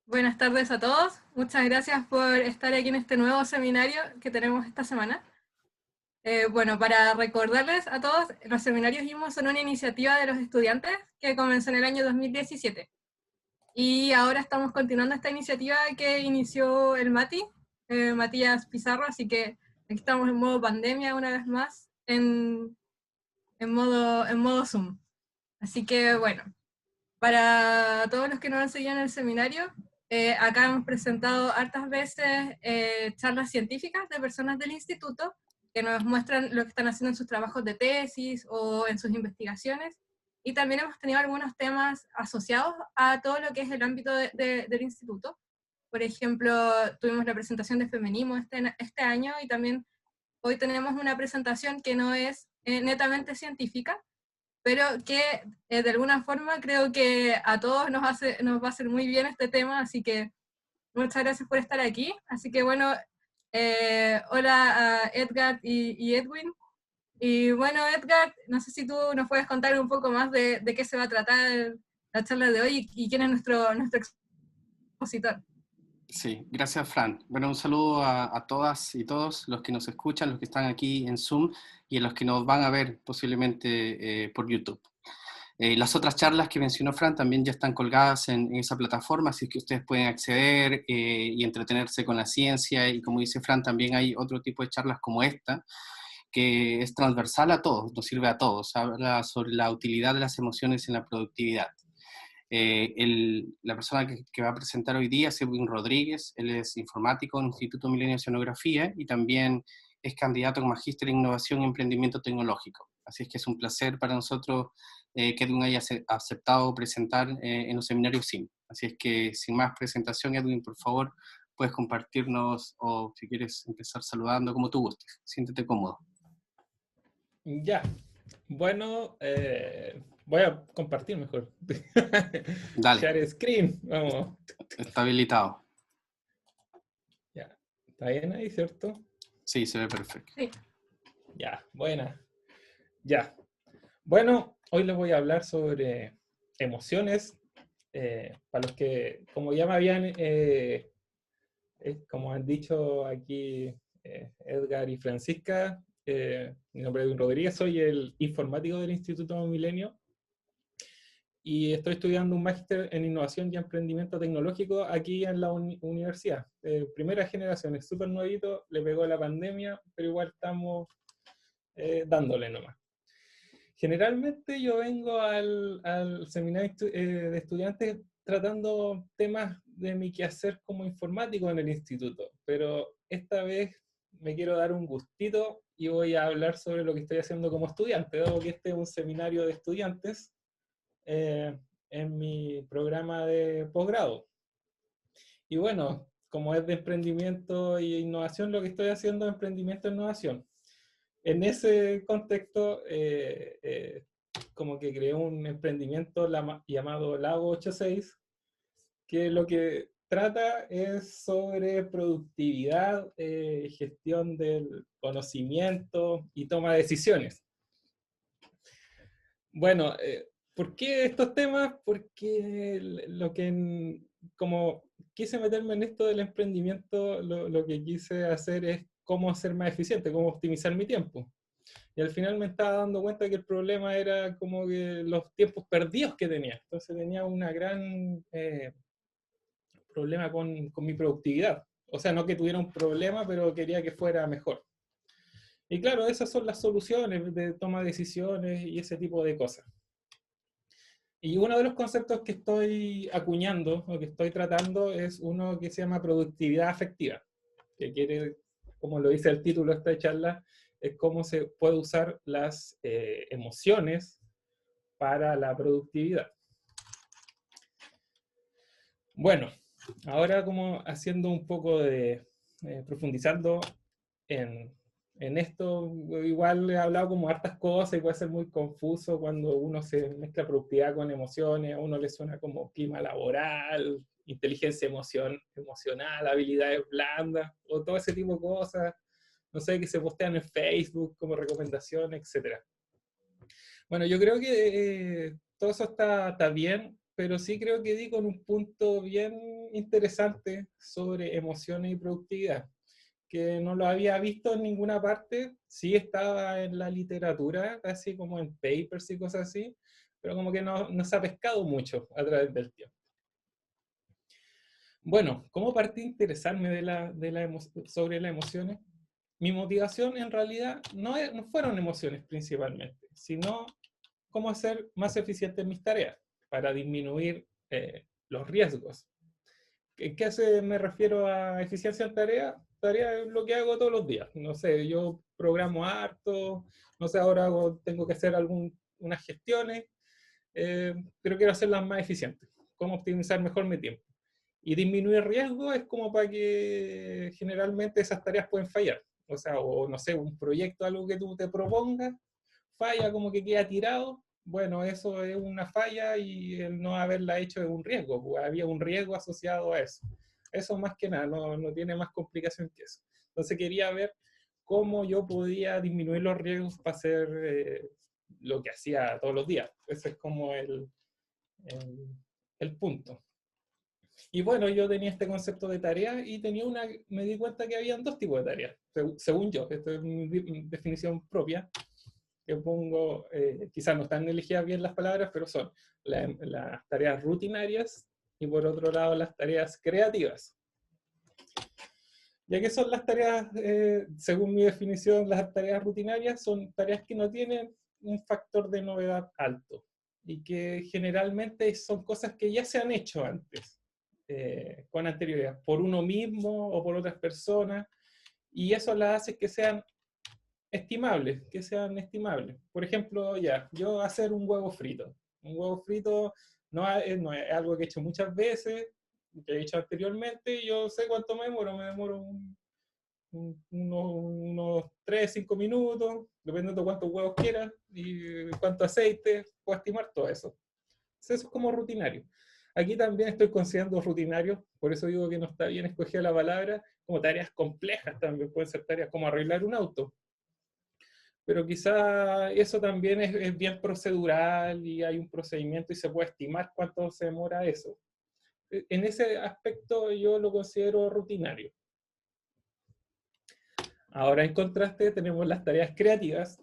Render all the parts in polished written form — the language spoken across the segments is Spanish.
Buenas tardes a todos. Muchas gracias por estar aquí en este nuevo seminario que tenemos esta semana. Bueno, para recordarles a todos, los seminarios IMO son una iniciativa de los estudiantes que comenzó en el año 2017. Y ahora estamos continuando esta iniciativa que inició el Mati, Matías Pizarro, así que aquí estamos en modo pandemia una vez más, en modo Zoom. Así que bueno, para todos los que nos han seguido en el seminario, acá hemos presentado hartas veces charlas científicas de personas del instituto que nos muestran lo que están haciendo en sus trabajos de tesis o en sus investigaciones. Y también hemos tenido algunos temas asociados a todo lo que es el ámbito del instituto. Por ejemplo, tuvimos la presentación de feminismo este año y también hoy tenemos una presentación que no es netamente científica, pero que de alguna forma creo que a todos nos va a hacer muy bien este tema, así que muchas gracias por estar aquí. Así que bueno, hola a Edgar y Edwin. Y bueno, Edgar, no sé si tú nos puedes contar un poco más de qué se va a tratar la charla de hoy y quién es nuestro expositor. Sí, gracias Fran. Bueno, un saludo a todas y todos los que nos escuchan, los que están aquí en Zoom y a los que nos van a ver posiblemente por YouTube. Las otras charlas que mencionó Fran también ya están colgadas en esa plataforma, así que ustedes pueden acceder y entretenerse con la ciencia, y como dice Fran, también hay otro tipo de charlas como esta, que es transversal a todos, nos sirve a todos, habla sobre la utilidad de las emociones en la productividad. La persona que va a presentar hoy día es Edwin Rodríguez. Él es informático en el Instituto Milenio de Oceanografía y también es candidato a magíster en innovación y emprendimiento tecnológico. Así es que es un placer para nosotros que Edwin haya aceptado presentar en los seminarios SIM. Así es que sin más presentación, Edwin, por favor, puedes compartirnos, o si quieres empezar saludando, como tú gustes. Siéntete cómodo. Ya, bueno, voy a compartir mejor. Dale, Share screen, vamos. está habilitado. Ya, está bien ahí, ¿cierto? Sí, se ve perfecto. Sí. Ya, buena. Ya. Bueno, hoy les voy a hablar sobre emociones. Para los que, como ya me habían, como han dicho aquí Edgar y Francisca, mi nombre es Edwin Rodríguez, soy el informático del Instituto Milenio y estoy estudiando un máster en innovación y emprendimiento tecnológico aquí en la universidad. Primera generación, es súper nuevito, le pegó la pandemia, pero igual estamos dándole nomás. Generalmente yo vengo al seminario de estudiantes tratando temas de mi quehacer como informático en el instituto, pero esta vez me quiero dar un gustito y voy a hablar sobre lo que estoy haciendo como estudiante, dado que este es un seminario de estudiantes en mi programa de posgrado. Y bueno, como es de emprendimiento y innovación, lo que estoy haciendo es emprendimiento e innovación. En ese contexto, como que creé un emprendimiento llamado Lago 86, que lo que trata es sobre productividad, gestión del conocimiento y toma de decisiones. Bueno, ¿por qué estos temas? Porque como quise meterme en esto del emprendimiento, lo que quise hacer es cómo ser más eficiente, cómo optimizar mi tiempo. Y al final me estaba dando cuenta que el problema era como que los tiempos perdidos que tenía. Entonces tenía una gran problema con mi productividad. O sea, no que tuviera un problema, pero quería que fuera mejor. Y claro, esas son las soluciones de toma de decisiones y ese tipo de cosas. Y uno de los conceptos que estoy acuñando o que estoy tratando es uno que se llama productividad afectiva, que quiere, como lo dice el título de esta charla, es cómo se puede usar las emociones para la productividad. Bueno, ahora como haciendo un poco de profundizando en esto, igual he hablado como hartas cosas y puede ser muy confuso cuando uno se mezcla productividad con emociones, a uno le suena como clima laboral, inteligencia emocional, habilidades blandas, o todo ese tipo de cosas, no sé, que se postean en Facebook como recomendación, etc. Bueno, yo creo que todo eso está bien, pero sí creo que di con un punto bien interesante sobre emociones y productividad, que no lo había visto en ninguna parte. Sí estaba en la literatura, así como en papers y cosas así, pero como que no se ha pescado mucho a través del tiempo. Bueno, ¿cómo partí a interesarme sobre las emociones? Mi motivación en realidad no fueron emociones principalmente, sino cómo hacer más eficientes mis tareas para disminuir los riesgos. ¿En qué me refiero a eficiencia en tarea? Tarea es lo que hago todos los días. No sé, yo programo harto, no sé, ahora tengo que hacer unas gestiones, pero quiero hacerlas más eficientes. ¿Cómo optimizar mejor mi tiempo? Y disminuir riesgo es como para que generalmente esas tareas pueden fallar. O sea, o no sé, un proyecto, algo que tú te propongas, falla, como que queda tirado. Bueno, eso es una falla y el no haberla hecho es un riesgo, pues había un riesgo asociado a eso. Eso más que nada, no tiene más complicación que eso. Entonces quería ver cómo yo podía disminuir los riesgos para hacer lo que hacía todos los días. Ese es como el punto. Y bueno, yo tenía este concepto de tarea y me di cuenta que habían dos tipos de tareas, según yo. Esto es mi definición propia, que pongo, quizás no están elegidas bien las palabras, pero son las tareas rutinarias y por otro lado las tareas creativas. Ya que son las tareas, según mi definición, las tareas rutinarias son tareas que no tienen un factor de novedad alto y que generalmente son cosas que ya se han hecho antes, con anterioridad, por uno mismo o por otras personas, y eso las hace que sean estimables. Por ejemplo, yo hacer un huevo frito. Un huevo frito no es algo que he hecho muchas veces, que he hecho anteriormente, y yo sé cuánto me demoro unos 3, 5 minutos, dependiendo de cuántos huevos quieras y cuánto aceite, puedo estimar todo eso. Eso es como rutinario. Aquí también estoy considerando rutinario, por eso digo que no está bien escogida la palabra, como tareas complejas también, pueden ser tareas como arreglar un auto. Pero quizá eso también es bien procedural y hay un procedimiento y se puede estimar cuánto se demora eso. En ese aspecto yo lo considero rutinario. Ahora, en contraste, tenemos las tareas creativas,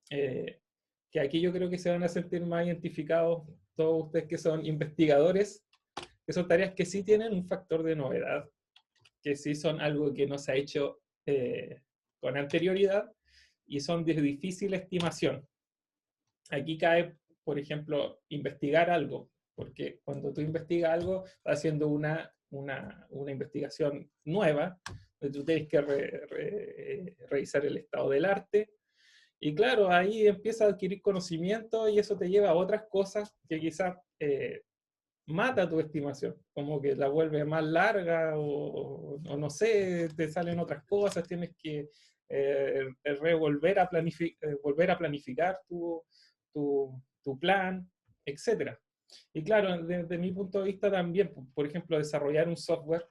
que aquí yo creo que se van a sentir más identificados todos ustedes que son investigadores, que son tareas que sí tienen un factor de novedad, que sí son algo que no se ha hecho con anterioridad y son de difícil estimación. Aquí cae, por ejemplo, investigar algo, porque cuando tú investigas algo, estás haciendo una investigación nueva, tú tienes que revisar el estado del arte, y claro, ahí empiezas a adquirir conocimiento y eso te lleva a otras cosas que quizás mata tu estimación, como que la vuelve más larga o no sé, te salen otras cosas, tienes que volver a planificar tu plan, etc. Y claro, desde mi punto de vista también, por ejemplo, desarrollar un software,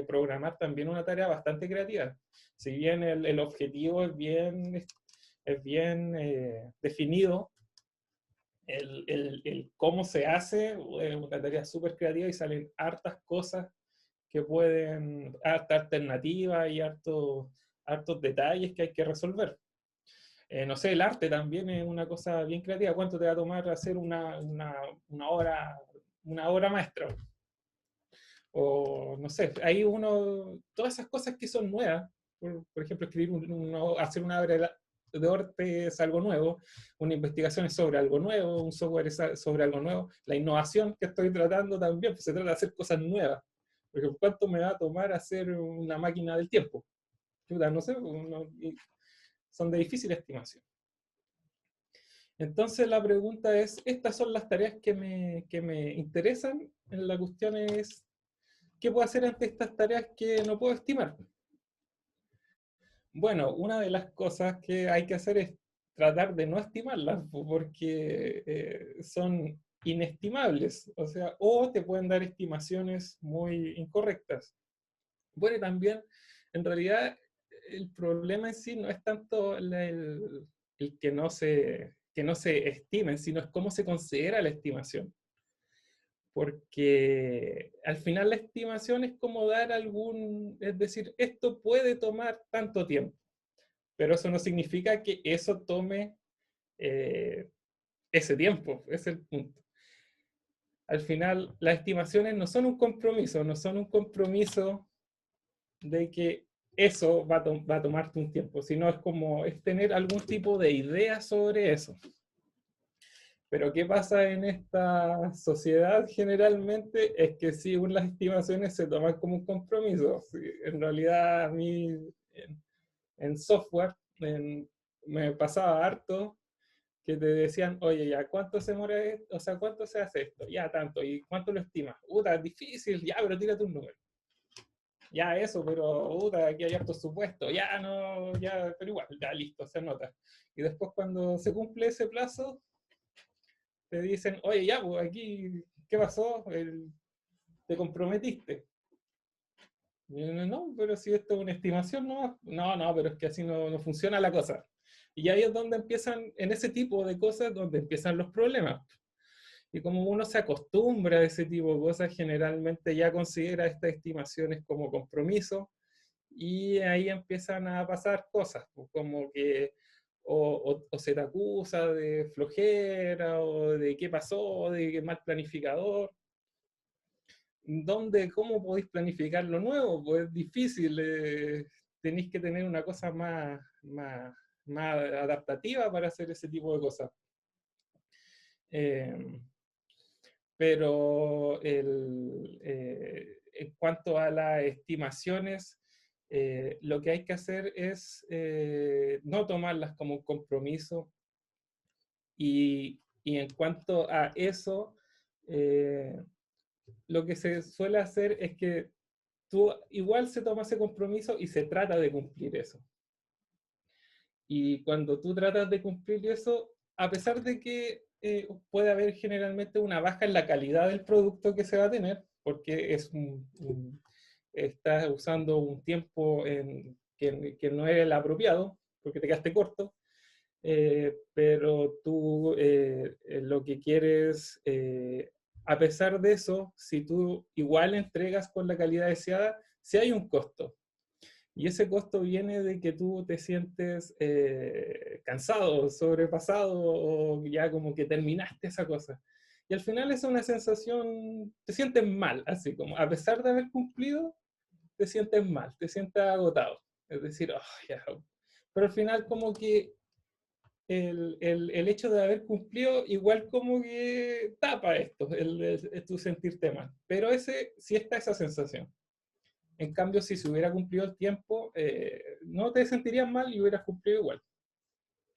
programar también una tarea bastante creativa. Si bien el objetivo es bien definido, el cómo se hace es una tarea súper creativa y salen hartas cosas que hartas alternativas y hartos detalles que hay que resolver. No sé, el arte también es una cosa bien creativa. ¿Cuánto te va a tomar hacer una obra maestra? O no sé, hay todas esas cosas que son nuevas, por ejemplo, hacer una obra de arte es algo nuevo, una investigación es sobre algo nuevo, un software es sobre algo nuevo, la innovación que estoy tratando también, pues se trata de hacer cosas nuevas. Por ejemplo, ¿cuánto me va a tomar hacer una máquina del tiempo? No sé, son de difícil estimación. Entonces la pregunta es, estas son las tareas que me interesan. La cuestión es, ¿qué puedo hacer ante estas tareas que no puedo estimar? Bueno, una de las cosas que hay que hacer es tratar de no estimarlas, porque son inestimables, o sea, o te pueden dar estimaciones muy incorrectas. Bueno, y también, en realidad, el problema en sí no es tanto el que no se estimen, sino es cómo se considera la estimación. porque al final la estimación es como dar es decir, esto puede tomar tanto tiempo, pero eso no significa que eso tome ese tiempo, ese es el punto. Al final, las estimaciones no son un compromiso, no son un compromiso de que eso va a tomarte un tiempo, sino es tener algún tipo de idea sobre eso. Pero ¿qué pasa en esta sociedad generalmente? Es que sí, las estimaciones se toman como un compromiso. Sí, en realidad a mí en software me pasaba harto que te decían, oye, ya, ¿cuánto se demora esto? O sea, ¿cuánto se hace esto? Ya, tanto. ¿Y cuánto lo estimas? Puta, es difícil. Ya, pero tírate un número. Ya, eso, pero, puta, aquí hay hartos supuestos. Ya, no, ya, pero igual, ya, listo, se anota. Y después cuando se cumple ese plazo, te dicen, oye, ya, pues aquí, ¿qué pasó? Te comprometiste. No, pero si esto es una estimación, no, pero es que así no funciona la cosa. Y ahí es donde empiezan, en ese tipo de cosas, donde empiezan los problemas. Y como uno se acostumbra a ese tipo de cosas, generalmente ya considera estas estimaciones como compromiso, y ahí empiezan a pasar cosas, pues, como que o se te acusa de flojera, o de qué pasó, de que mal planificador. ¿Cómo podéis planificar lo nuevo? Pues es difícil, tenéis que tener una cosa más adaptativa para hacer ese tipo de cosas. Eh, pero en cuanto a las estimaciones, lo que hay que hacer es no tomarlas como un compromiso, y en cuanto a eso, lo que se suele hacer es que tú igual se toma ese compromiso y se trata de cumplir eso. Y cuando tú tratas de cumplir eso, a pesar de que puede haber generalmente una baja en la calidad del producto que se va a tener, porque estás usando un tiempo que no es el apropiado, porque te quedaste corto, pero tú lo que quieres, a pesar de eso, si tú igual entregas con la calidad deseada, sí hay un costo. Y ese costo viene de que tú te sientes cansado, sobrepasado, o ya como que terminaste esa cosa. Y al final es una sensación, te sientes mal, así como a pesar de haber cumplido, te sientes mal, te sientes agotado. Es decir, oh, ya. Pero al final como que el hecho de haber cumplido igual como que tapa esto, tu sentirte mal. Pero sí está esa sensación. En cambio, si se hubiera cumplido el tiempo, no te sentirías mal y hubieras cumplido igual.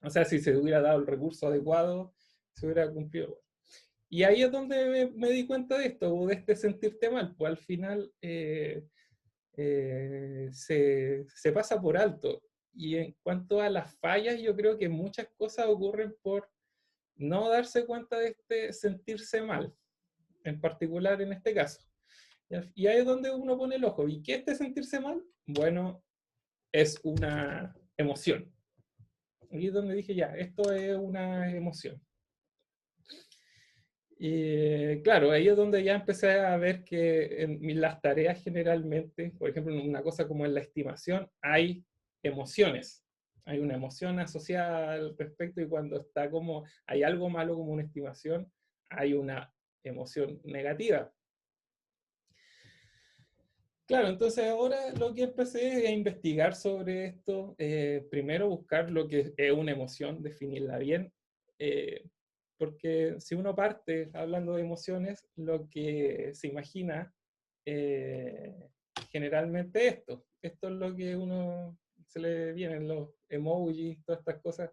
O sea, si se hubiera dado el recurso adecuado, se hubiera cumplido igual. Y ahí es donde me di cuenta de esto, de este sentirte mal, pues al final se pasa por alto. Y en cuanto a las fallas, yo creo que muchas cosas ocurren por no darse cuenta de este sentirse mal, en particular en este caso. Y ahí es donde uno pone el ojo. ¿Y qué es este sentirse mal? Bueno, es una emoción. Ahí es donde dije, ya, esto es una emoción. Y claro, ahí es donde ya empecé a ver que en las tareas generalmente, por ejemplo, en una cosa como en la estimación, hay emociones. Hay una emoción asociada al respecto, y cuando está como, hay algo malo como una estimación, hay una emoción negativa. Claro, entonces ahora lo que empecé es a investigar sobre esto. Primero buscar lo que es una emoción, definirla bien, porque si uno parte hablando de emociones, lo que se imagina generalmente esto es lo que uno se le vienen los emojis, todas estas cosas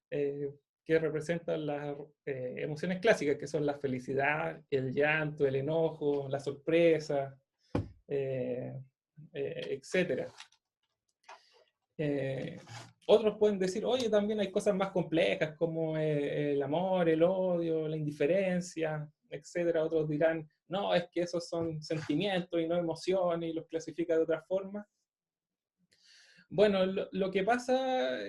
que representan las emociones clásicas, que son la felicidad, el llanto, el enojo, la sorpresa, etcétera. Otros pueden decir, oye, también hay cosas más complejas como el amor, el odio, la indiferencia, etcétera. Otros dirán, no, es que esos son sentimientos y no emociones, y los clasifica de otra forma. Bueno, lo que pasa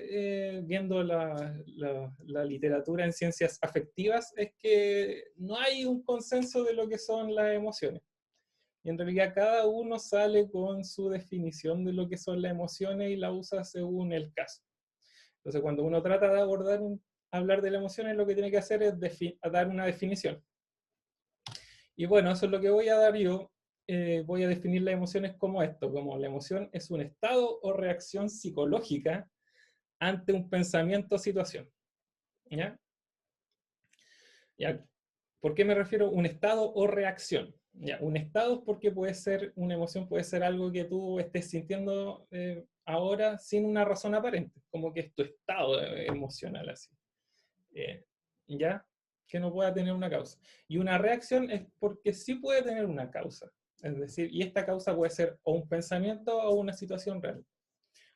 viendo la literatura en ciencias afectivas es que no hay un consenso de lo que son las emociones. Y en realidad cada uno sale con su definición de lo que son las emociones y la usa según el caso. Entonces, cuando uno trata de hablar de las emociones, lo que tiene que hacer es dar una definición. Y bueno, eso es lo que voy a dar yo. Voy a definir las emociones como esto, como la emoción es un estado o reacción psicológica ante un pensamiento o situación. ¿Ya? ¿Ya? ¿Por qué me refiero a un estado o reacción? ¿Ya? Un estado es porque puede ser, una emoción puede ser algo que tú estés sintiendo ahora sin una razón aparente, como que es tu estado emocional así. ¿Ya? Que no pueda tener una causa. Y una reacción es porque sí puede tener una causa. Es decir, y esta causa puede ser o un pensamiento o una situación real.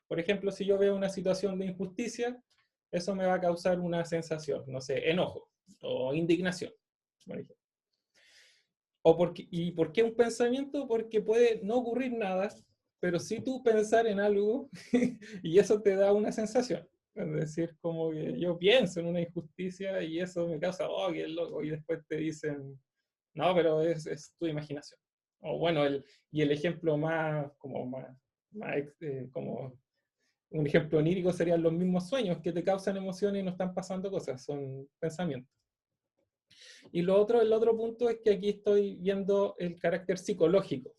Por ejemplo, si yo veo una situación de injusticia, eso me va a causar una sensación, no sé, enojo o indignación. Por ejemplo. ¿Y por qué un pensamiento? Porque puede no ocurrir nada, pero sí tú pensar en algo y eso te da una sensación. Es decir, como que yo pienso en una injusticia y eso me causa, oh, qué loco, y después te dicen, no, pero es tu imaginación. O bueno, y el ejemplo como un ejemplo onírico serían los mismos sueños que te causan emociones y no están pasando cosas, son pensamientos. Y el otro punto es que aquí estoy viendo el carácter psicológico,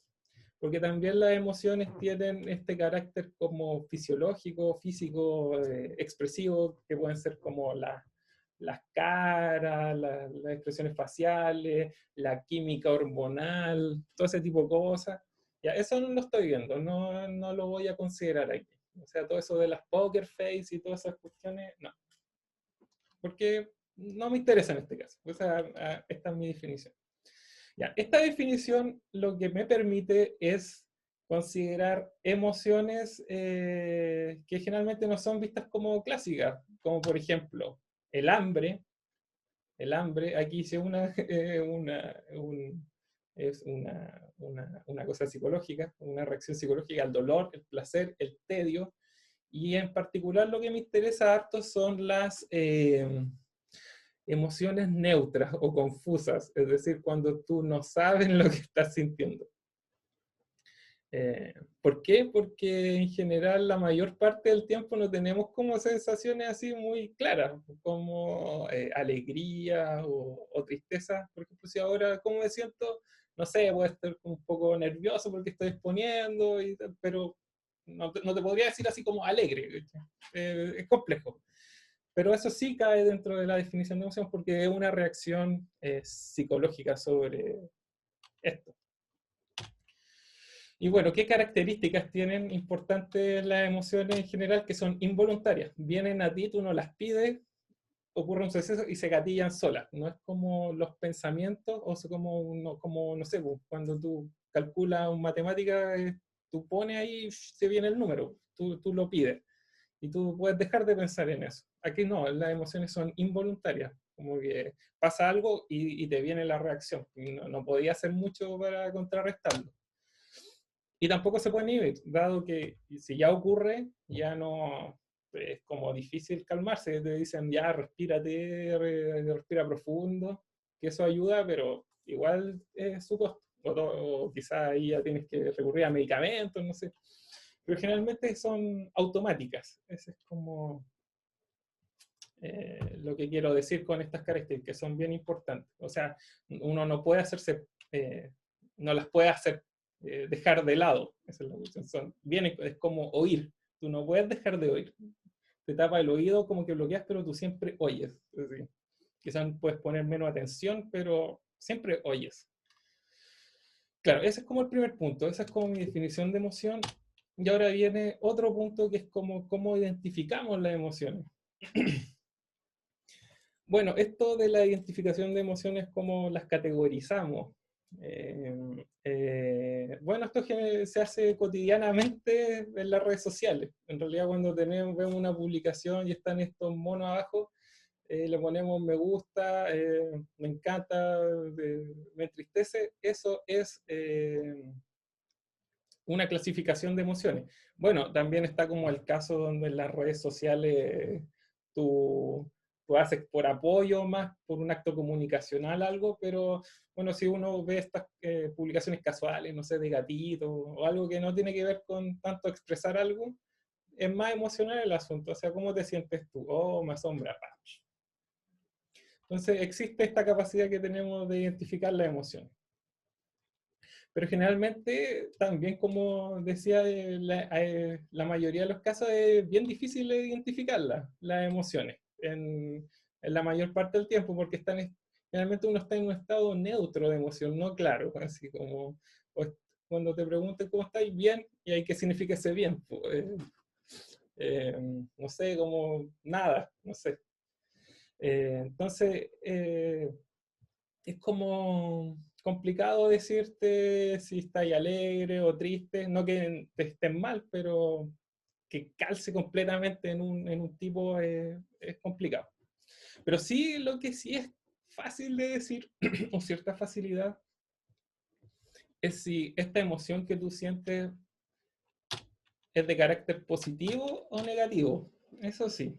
porque también las emociones tienen este carácter como fisiológico, físico, expresivo, que pueden ser como las caras, las expresiones faciales, la química hormonal, todo ese tipo de cosas. Ya, eso no lo estoy viendo, no lo voy a considerar aquí. O sea, todo eso de las poker face y todas esas cuestiones, no. Porque no me interesa en este caso. O sea, esta es mi definición. Ya, esta definición lo que me permite es considerar emociones que generalmente no son vistas como clásicas, como por ejemplo el hambre. El hambre, aquí hice es una cosa psicológica, una reacción psicológica al dolor, el placer, el tedio, y en particular lo que me interesa harto son las emociones neutras o confusas, es decir, cuando tú no sabes lo que estás sintiendo. ¿Por qué? Porque en general la mayor parte del tiempo no tenemos como sensaciones así muy claras, como alegría o tristeza. Por ejemplo, si ahora, ¿cómo me siento? No sé, voy a estar un poco nervioso porque estoy exponiendo, pero no te podría decir así como alegre. Es complejo. Pero eso sí cae dentro de la definición de emoción porque es una reacción psicológica sobre esto. Y bueno, ¿qué características tienen importantes las emociones en general que son involuntarias? Vienen a ti, tú no las pides, ocurre un suceso y se gatillan solas. No es como los pensamientos o como no sé, cuando tú calculas un matemática, tú pones ahí, se viene el número, tú lo pides. Y tú puedes dejar de pensar en eso. Aquí no, las emociones son involuntarias, como que pasa algo y te viene la reacción. Y no podía hacer mucho para contrarrestarlo. Y tampoco se puede inhibir, dado que si ya ocurre, ya no es como difícil calmarse. Te dicen ya respírate, respira profundo, que eso ayuda, pero igual es su costo. O quizás ahí ya tienes que recurrir a medicamentos, no sé. Pero generalmente son automáticas. Ese es como lo que quiero decir con estas características, que son bien importantes. O sea, uno no puede hacerse, no las puede hacer dejar de lado. Esa es la cuestión. Es como oír. Tú no puedes dejar de oír. Te tapa el oído como que bloqueas, pero tú siempre oyes. Es decir, quizás puedes poner menos atención, pero siempre oyes. Claro, ese es como el primer punto. Esa es como mi definición de emoción. Y ahora viene otro punto que es como cómo identificamos las emociones. Bueno, esto de la identificación de emociones, ¿cómo las categorizamos? Bueno, esto se hace cotidianamente en las redes sociales. En realidad, cuando vemos una publicación y están estos monos abajo, le ponemos me gusta, me encanta, me entristece. Eso es una clasificación de emociones. Bueno, también está como el caso donde en las redes sociales tú haces por apoyo más, por un acto comunicacional algo, pero bueno, si uno ve estas publicaciones casuales, no sé, de gatito o algo que no tiene que ver con tanto expresar algo, es más emocional el asunto. O sea, ¿cómo te sientes tú? Oh, me asombra. Entonces, existe esta capacidad que tenemos de identificar las emociones. Pero generalmente, también como decía, la mayoría de los casos es bien difícil de identificarlas, las emociones, en la mayor parte del tiempo, porque generalmente uno está en un estado neutro de emoción, no claro, así como cuando te pregunten cómo estáis, bien, y hay que significa ese bien, pues, no sé, como nada, no sé. Entonces, es como complicado decirte si estás alegre o triste, no que te estés mal, pero que calce completamente en un tipo es complicado. Pero sí, lo que sí es fácil de decir, o cierta facilidad, es si esta emoción que tú sientes es de carácter positivo o negativo. Eso sí.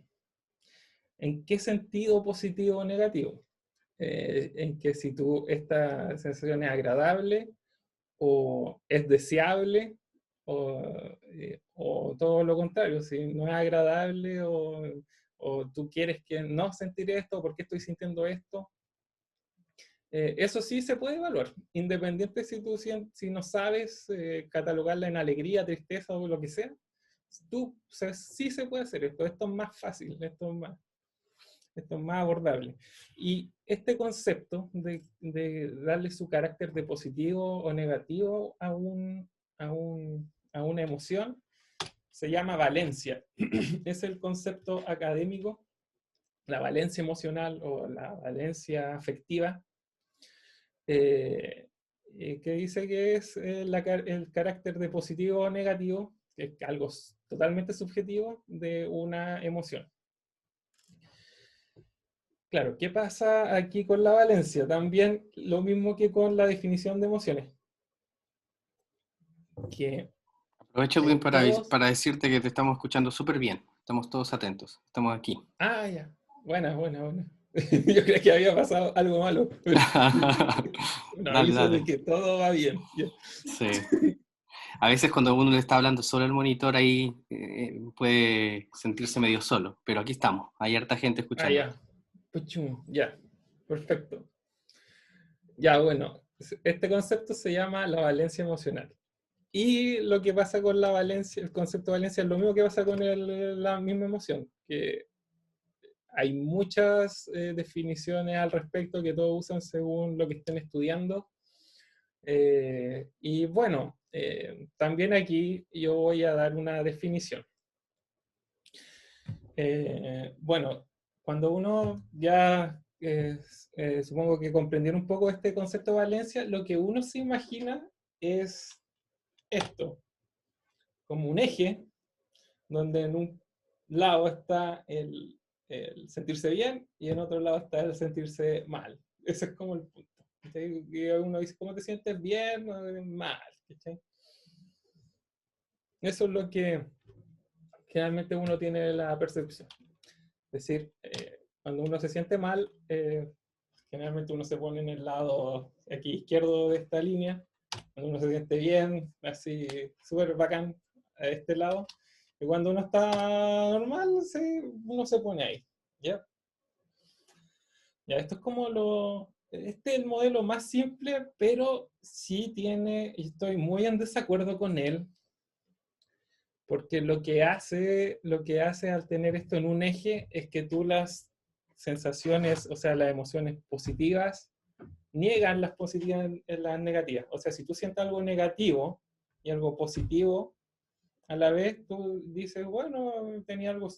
¿En qué sentido positivo o negativo? En que si esta sensación es agradable o es deseable o todo lo contrario, si no es agradable o tú quieres que no sentir esto, ¿por qué estoy sintiendo esto? Eso sí se puede evaluar, independiente si no sabes catalogarla en alegría, tristeza o lo que sea, sí se puede hacer esto es más fácil, esto es más abordable. Y este concepto de darle su carácter de positivo o negativo a una emoción se llama valencia. Es el concepto académico, la valencia emocional o la valencia afectiva, que dice que es el carácter de positivo o negativo, que es algo totalmente subjetivo de una emoción. Claro, ¿qué pasa aquí con la valencia? También lo mismo que con la definición de emociones. Que Aprovecho bien todos... para decirte que te estamos escuchando súper bien. Estamos todos atentos. Estamos aquí. Ah, ya. Buena. Yo creía que había pasado algo malo, pero un Dale, aviso de dale. que todo va bien. Ya. Sí. A veces cuando uno le está hablando solo al monitor ahí puede sentirse medio solo, pero aquí estamos. Hay harta gente Ah, escuchando. ya. Puchum, ya. Perfecto. Ya, bueno. Este concepto se llama la valencia emocional. Y lo que pasa con la valencia, el concepto de valencia es lo mismo que pasa con la misma emoción, que hay muchas definiciones al respecto que todos usan según lo que estén estudiando. Y bueno, también aquí yo voy a dar una definición. Bueno, cuando uno ya, supongo que comprendieron un poco este concepto de valencia, lo que uno se imagina es esto, como un eje, donde en un lado está el sentirse bien y en otro lado está el sentirse mal. Ese es como el punto. Y uno dice, ¿cómo te sientes bien o mal? ¿Cachai? Eso es lo que generalmente uno tiene la percepción. Es decir, cuando uno se siente mal, generalmente uno se pone en el lado aquí izquierdo de esta línea. Cuando uno se siente bien, así súper bacán a este lado. Y cuando uno está normal, uno se pone ahí. ¿Ya? Ya, esto es como este es el modelo más simple, pero sí tiene, y estoy muy en desacuerdo con él, porque lo que hace al tener esto en un eje es que tú las sensaciones, o sea, las emociones positivas, niegan las positivas en las negativas. O sea, si tú sientes algo negativo y algo positivo, a la vez tú dices, bueno, tenía algo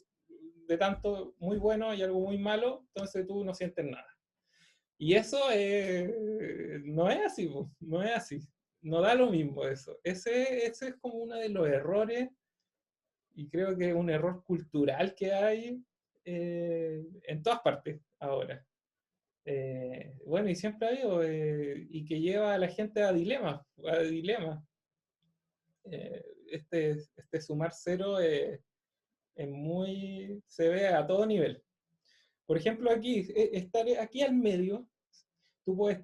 de tanto muy bueno y algo muy malo, entonces tú no sientes nada. Y eso no es así, no es así. No da lo mismo eso. Ese es como uno de los errores, y creo que es un error cultural que hay en todas partes ahora. Bueno, y siempre ha habido, y que lleva a la gente a dilemas, a dilemas. este sumar cero se ve a todo nivel. Por ejemplo, aquí, estar aquí al medio, tú puedes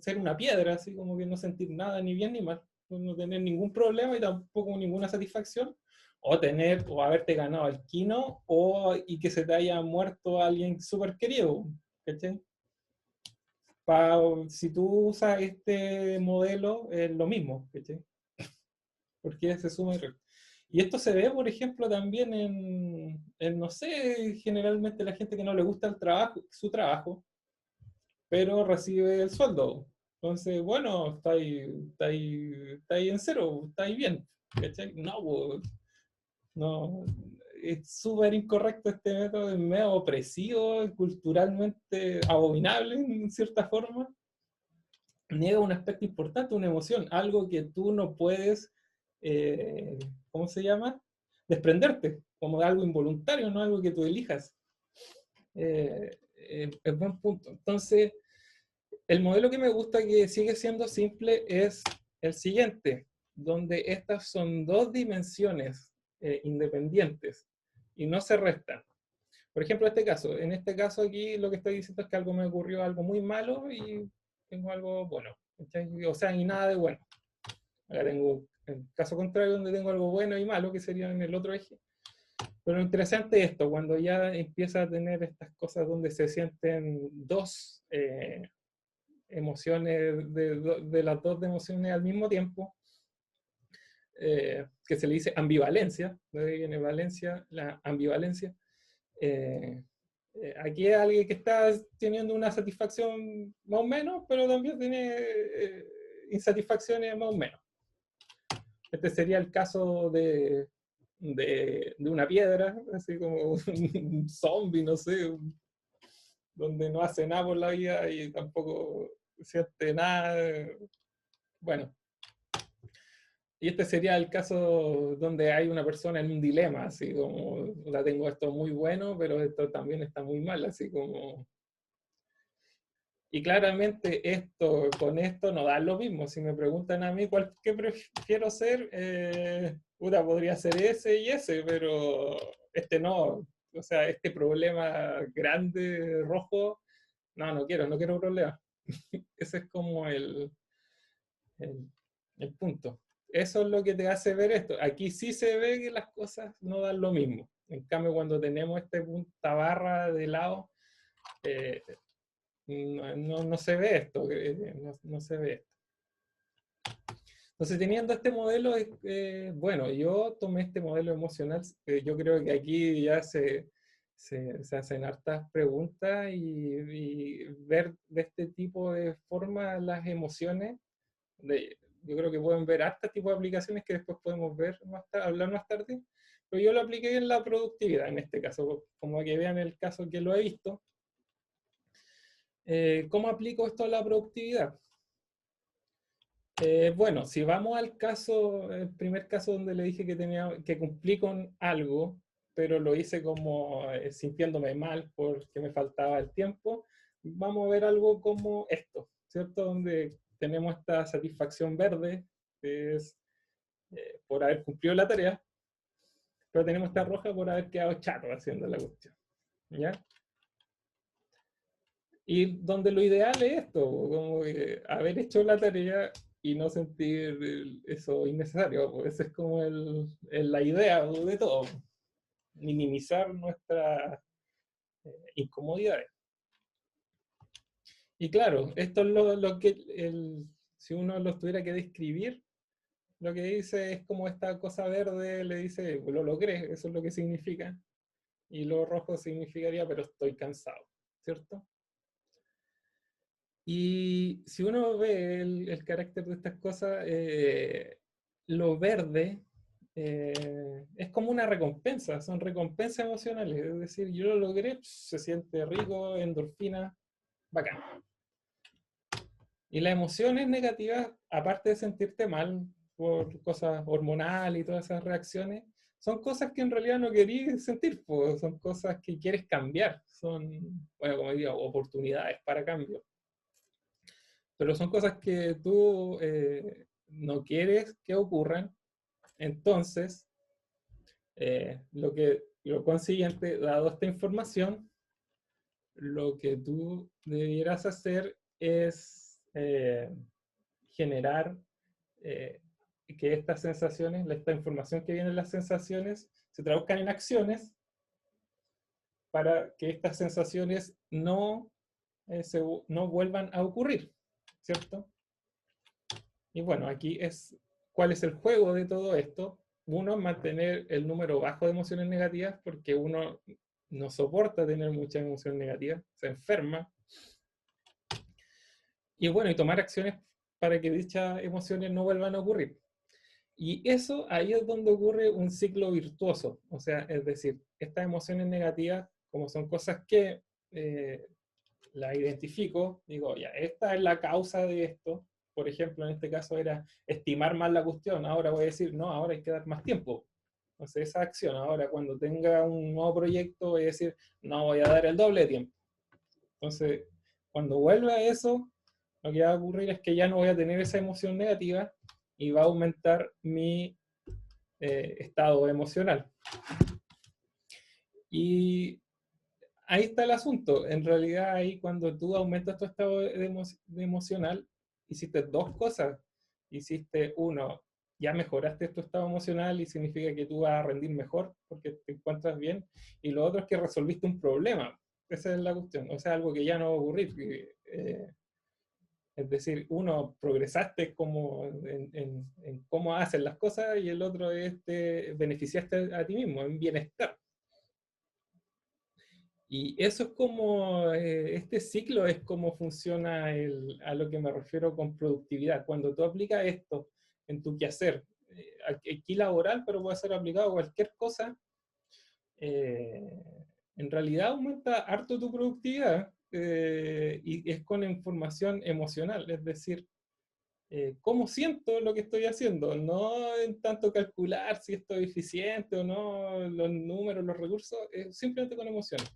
ser una piedra, así como que no sentir nada, ni bien ni mal, no tener ningún problema y tampoco ninguna satisfacción, o haberte ganado el Kino, y que se te haya muerto alguien súper querido, ¿cachai? Si tú usas este modelo, es lo mismo, ¿cachai? Porque se suma y resta. Y esto se ve, por ejemplo, también no sé, generalmente la gente que no le gusta su trabajo, pero recibe el sueldo. Entonces, bueno, está ahí en cero, está ahí bien. ¿Cachai? No, no, es súper incorrecto este método, es medio opresivo, culturalmente abominable en cierta forma. Niega un aspecto importante, una emoción, algo que tú no puedes, ¿cómo se llama? Desprenderte, como de algo involuntario, no algo que tú elijas. Es buen punto. Entonces, el modelo que me gusta, que sigue siendo simple, es el siguiente, donde estas son dos dimensiones independientes y no se restan. Por ejemplo, en este caso aquí lo que estoy diciendo es que algo me ocurrió, algo muy malo, y tengo algo bueno. O sea, y nada de bueno. Acá tengo el caso contrario, donde tengo algo bueno y malo, que sería en el otro eje. Pero lo interesante es esto, cuando ya empieza a tener estas cosas donde se sienten dos emociones, de las dos emociones al mismo tiempo, que se le dice ambivalencia, de ahí viene valencia, la ambivalencia. Aquí es alguien que está teniendo una satisfacción más o menos, pero también tiene insatisfacciones más o menos. Este sería el caso de una piedra, así como un zombie, no sé, donde no hace nada por la vida y tampoco siente nada. Bueno, y este sería el caso donde hay una persona en un dilema, así como, la tengo esto muy bueno, pero esto también está muy mal, así como... Y claramente con esto no da lo mismo. Si me preguntan a mí qué prefiero ser, podría ser ese y ese, pero este no. O sea, este problema grande, rojo, no quiero problema. Ese es como el, el punto. Eso es lo que te hace ver esto. Aquí sí se ve que las cosas no dan lo mismo. En cambio, cuando tenemos esta barra de lado, no se ve esto. No se ve esto. Entonces, teniendo este modelo, bueno, yo tomé este modelo emocional. Yo creo que aquí ya se hacen hartas preguntas, y ver de este tipo de forma las emociones. Yo creo que pueden ver hartos tipos de aplicaciones que después podemos ver hablar más tarde, pero yo lo apliqué en la productividad en este caso, como que vean el caso que lo he visto. ¿Cómo aplico esto a la productividad? Bueno, si vamos al caso, el primer caso donde le dije que cumplí con algo, pero lo hice como sintiéndome mal porque me faltaba el tiempo, vamos a ver algo como esto, ¿cierto? Donde tenemos esta satisfacción verde, que es por haber cumplido la tarea, pero tenemos esta roja por haber quedado chato haciendo la cuestión, ¿ya? Y donde lo ideal es esto, como haber hecho la tarea y no sentir eso innecesario, pues esa es como la idea de todo, minimizar nuestras incomodidades. Y claro, esto es lo que, si uno lo tuviera que describir, lo que dice es como esta cosa verde, le dice, lo logré, eso es lo que significa, y lo rojo significaría, pero estoy cansado, ¿cierto? Y si uno ve el carácter de estas cosas, lo verde es como una recompensa, son recompensas emocionales, es decir, yo lo logré, se siente rico, endorfina, bacán. Y las emociones negativas, aparte de sentirte mal por cosas hormonales y todas esas reacciones, son cosas que en realidad no querías sentir, pues, son cosas que quieres cambiar, son, bueno, como digo, oportunidades para cambio. Pero son cosas que tú no quieres que ocurran, Entonces, lo consiguiente, dado esta información, lo que tú debieras hacer es generar que estas sensaciones, esta información que viene en las sensaciones, se traduzcan en acciones para que estas sensaciones no vuelvan a ocurrir, ¿cierto? Y bueno, aquí es cuál es el juego de todo esto. Uno, mantener el número bajo de emociones negativas, porque uno no soporta tener muchas emociones negativas, se enferma. Y bueno, y tomar acciones para que dichas emociones no vuelvan a ocurrir. Y eso, ahí es donde ocurre un ciclo virtuoso. O sea, es decir, estas emociones negativas, como son cosas que las identifico, digo, ya, esta es la causa de esto. Por ejemplo, en este caso era estimar mal la cuestión. Ahora voy a decir, no, ahora hay que dar más tiempo. Entonces, esa acción, ahora cuando tenga un nuevo proyecto, voy a decir, no, voy a dar el doble de tiempo. Entonces, cuando vuelva a eso, lo que va a ocurrir es que ya no voy a tener esa emoción negativa y va a aumentar mi estado emocional. Y ahí está el asunto. En realidad, ahí cuando tú aumentas tu estado de emocional, hiciste dos cosas. Hiciste uno, ya mejoraste tu estado emocional y significa que tú vas a rendir mejor porque te encuentras bien. Y lo otro es que resolviste un problema. Esa es la cuestión. O sea, algo que ya no va a ocurrir. Es decir, uno, progresaste como en cómo hacen las cosas y el otro es te beneficiaste a ti mismo, en bienestar. Y eso es como, este ciclo es como funciona a lo que me refiero con productividad. Cuando tú aplicas esto en tu quehacer, aquí laboral, pero puede ser aplicado a cualquier cosa, eh, en realidad aumenta harto tu productividad y es con información emocional, es decir, cómo siento lo que estoy haciendo, no en tanto calcular si estoy eficiente o no, los números, los recursos, simplemente con emociones.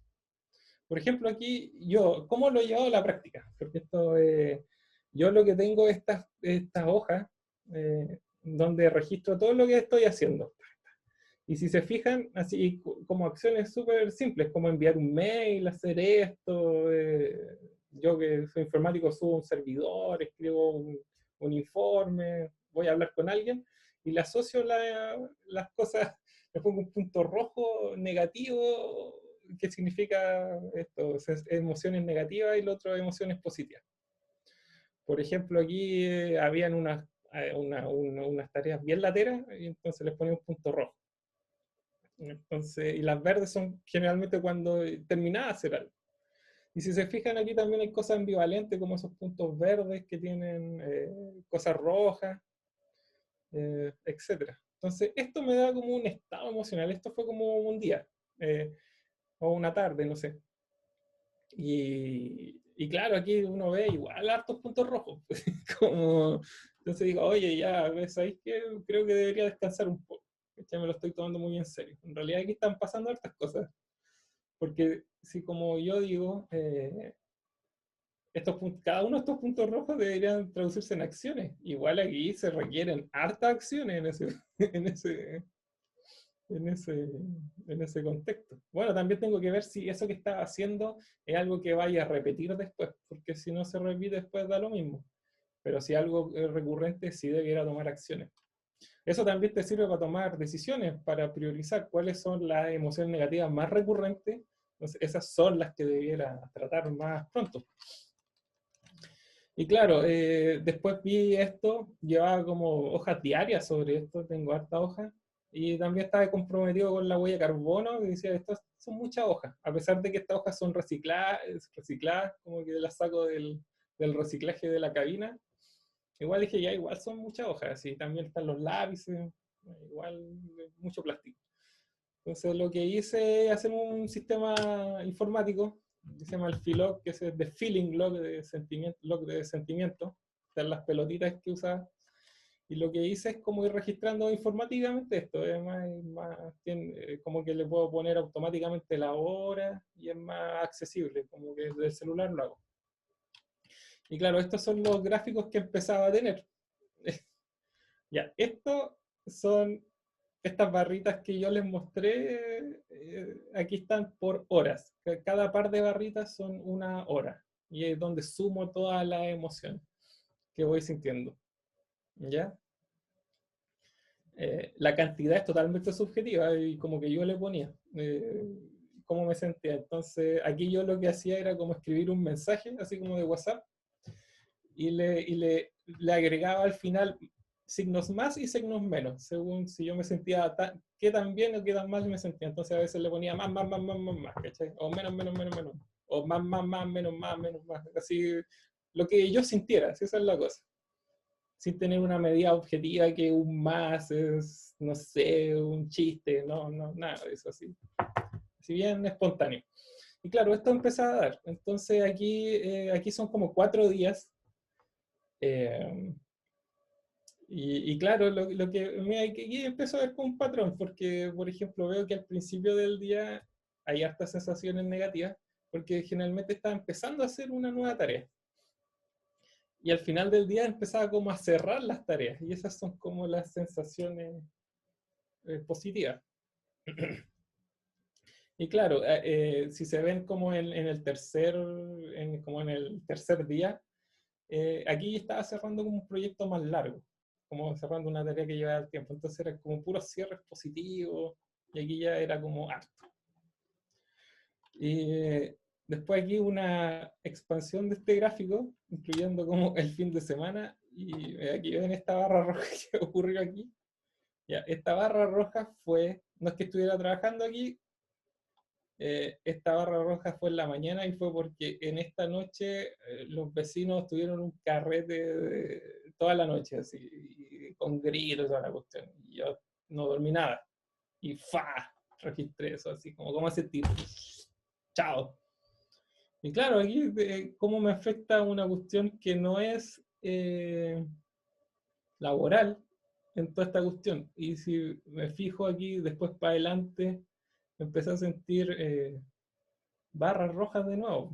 Por ejemplo, aquí yo, ¿cómo lo he llevado a la práctica? Porque esto, yo lo que tengo es estas hojas donde registro todo lo que estoy haciendo. Y si se fijan, así como acciones súper simples, como enviar un mail, hacer esto, yo que soy informático subo un servidor, escribo un informe, voy a hablar con alguien y le asocio las cosas, le pongo un punto rojo negativo que significa esto, emociones negativas y lo otro emociones positivas. Por ejemplo, aquí habían unas tareas bien lateras y entonces les ponía un punto rojo. Entonces, y las verdes son generalmente cuando terminaba de hacer algo. Y si se fijan aquí también hay cosas ambivalentes como esos puntos verdes que tienen cosas rojas, etc. Entonces, esto me da como un estado emocional. Esto fue como un día o una tarde, no sé. Y claro, aquí uno ve igual hartos puntos rojos. Como, entonces digo, oye, ya, ¿sabéis qué? Creo que debería descansar un poco. Ya me lo estoy tomando muy en serio. En realidad aquí están pasando hartas cosas. Porque si como yo digo, cada uno de estos puntos rojos deberían traducirse en acciones. Igual aquí se requieren hartas acciones en ese, en ese, en ese contexto. Bueno, también tengo que ver si eso que estaba haciendo es algo que vaya a repetir después, porque si no se repite después da lo mismo. Pero si algo es recurrente, sí debiera tomar acciones. Eso también te sirve para tomar decisiones, para priorizar cuáles son las emociones negativas más recurrentes. Entonces, esas son las que debiera tratar más pronto. Y claro, después vi esto, llevaba como hojas diarias sobre esto, tengo harta hoja, y también estaba comprometido con la huella de carbono, y decía, estas son muchas hojas, a pesar de que estas hojas son recicladas como que las saco del reciclaje de la cabina, igual dije, ya, igual son muchas hojas, y también están los lápices, igual mucho plástico. Entonces lo que hice es hacer un sistema informático que se llama el Philog, que es el de Feeling Log de sentimiento, están las pelotitas que usa, y lo que hice es como ir registrando informáticamente esto, como que le puedo poner automáticamente la hora y es más accesible, como que desde el celular lo hago. Y claro, estos son los gráficos que empezaba a tener. Ya, estos son estas barritas que yo les mostré, aquí están por horas. Cada par de barritas son una hora. Y es donde sumo todas las emociones que voy sintiendo. ¿Ya? La cantidad es totalmente subjetiva y como que yo le ponía cómo me sentía. Entonces, aquí yo lo que hacía era como escribir un mensaje, así como de WhatsApp, y le agregaba al final signos más y signos menos, según si yo me sentía qué tan bien o qué tan mal me sentía. Entonces a veces le ponía más, ¿cachai? O menos, o más, menos más, así lo que yo sintiera, esa es la cosa. Sin tener una medida objetiva que un más es, no sé, un chiste, no, nada de eso, así. Si bien espontáneo. Y claro, esto empezaba a dar. Entonces aquí son como 4 días. Y claro, lo que aquí empezó a ver como un patrón, porque, por ejemplo, veo que al principio del día hay hartas sensaciones negativas, porque generalmente estaba empezando a hacer una nueva tarea. Y al final del día empezaba como a cerrar las tareas, y esas son como las sensaciones positivas. Y claro, si se ven como en el tercer, como en el tercer día, aquí estaba cerrando como un proyecto más largo, como cerrando una tarea que llevaba tiempo. Entonces era como puros cierres positivos, y aquí ya era como harto. Y después aquí una expansión de este gráfico, incluyendo como el fin de semana, y aquí ven esta barra roja que ocurrió aquí. Ya, esta barra roja fue, no es que estuviera trabajando aquí, esta barra roja fue en la mañana y fue porque en esta noche los vecinos tuvieron un carrete toda la noche, así, y con gritos y toda la cuestión. Y yo no dormí nada. Y ¡fa! Registré eso, así como ese tipo. ¡Chao! Y claro, aquí cómo me afecta una cuestión que no es laboral en toda esta cuestión. Y si me fijo aquí, después para adelante, empecé a sentir barras rojas de nuevo.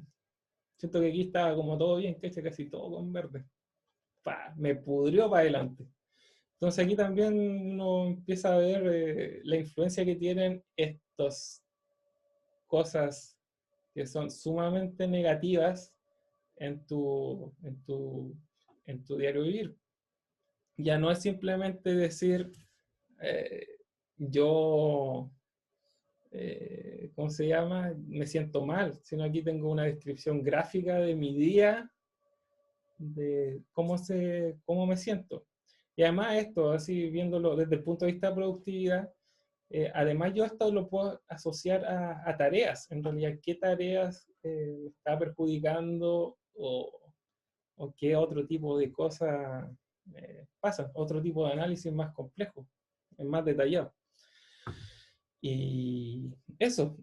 Siento que aquí estaba como todo bien, casi todo con verde. Me pudrió para adelante. Entonces aquí también uno empieza a ver la influencia que tienen estas cosas que son sumamente negativas en tu diario vivir. Ya no es simplemente decir eh, yo ¿cómo se llama? Me siento mal, sino aquí tengo una descripción gráfica de mi día, de cómo me siento. Y además esto, así viéndolo desde el punto de vista de productividad, además yo esto lo puedo asociar a tareas, en realidad, qué tareas me está perjudicando o qué otro tipo de cosas pasan, otro tipo de análisis más complejo, más detallado. Y eso,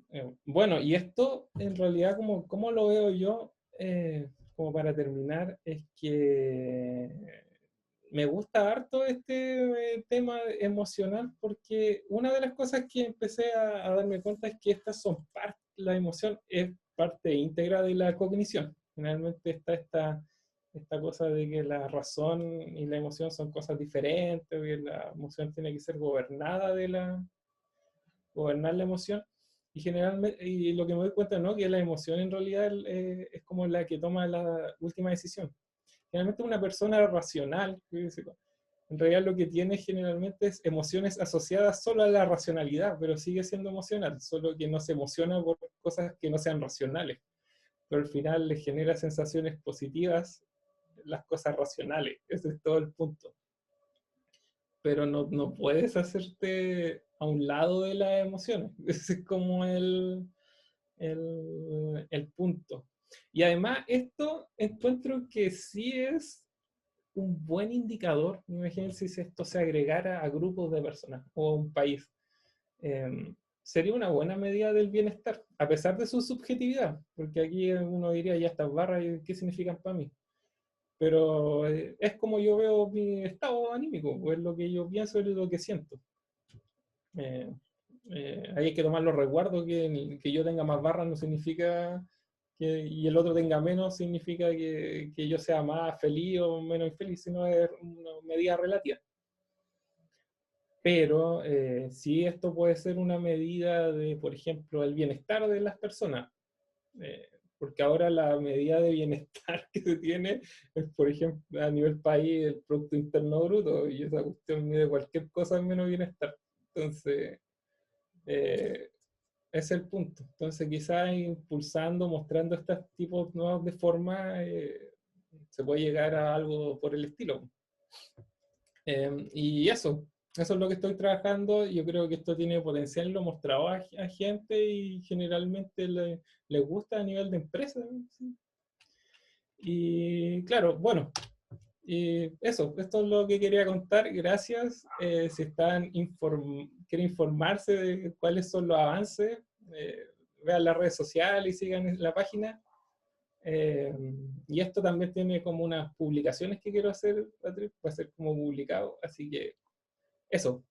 bueno, y esto en realidad como lo veo yo, como para terminar, es que me gusta harto este tema emocional porque una de las cosas que empecé a darme cuenta es que estas son la emoción es parte íntegra de la cognición. Generalmente está esta cosa de que la razón y la emoción son cosas diferentes, que la emoción tiene que ser gobernar la emoción, y generalmente, y lo que me doy cuenta, ¿no? Que la emoción en realidad es como la que toma la última decisión. Generalmente una persona racional, en realidad lo que tiene generalmente es emociones asociadas solo a la racionalidad, pero sigue siendo emocional, solo que no se emociona por cosas que no sean racionales, pero al final le genera sensaciones positivas las cosas racionales, ese es todo el punto. Pero no puedes hacerte a un lado de las emociones. Ese es como el punto. Y además esto encuentro que sí es un buen indicador. Imagínense si esto se agregara a grupos de personas o a un país. Sería una buena medida del bienestar, a pesar de su subjetividad, porque aquí uno diría, ya estas barras, ¿qué significan para mí? Pero es como yo veo mi estado anímico, o es lo que yo pienso y lo que siento. Ahí hay que tomar los resguardos, que yo tenga más barras no significa y el otro tenga menos significa que yo sea más feliz o menos infeliz, sino es una medida relativa. pero sí esto puede ser una medida de, por ejemplo, el bienestar de las personas. Porque ahora la medida de bienestar que se tiene es, por ejemplo, a nivel país, el Producto Interno Bruto, y esa cuestión mide cualquier cosa menos bienestar. Entonces, ese es el punto. Entonces, quizás impulsando, mostrando estos tipos nuevos de forma, se puede llegar a algo por el estilo. Y eso es lo que estoy trabajando. Yo creo que esto tiene potencial, lo he mostrado a gente y generalmente les gusta a nivel de empresa. ¿Sí? Y claro, bueno, y esto es lo que quería contar. Gracias. Si quieren informarse de cuáles son los avances, vean las redes sociales y sigan la página. Y esto también tiene como unas publicaciones que quiero hacer, Patrick, va a ser como publicado, así que eso.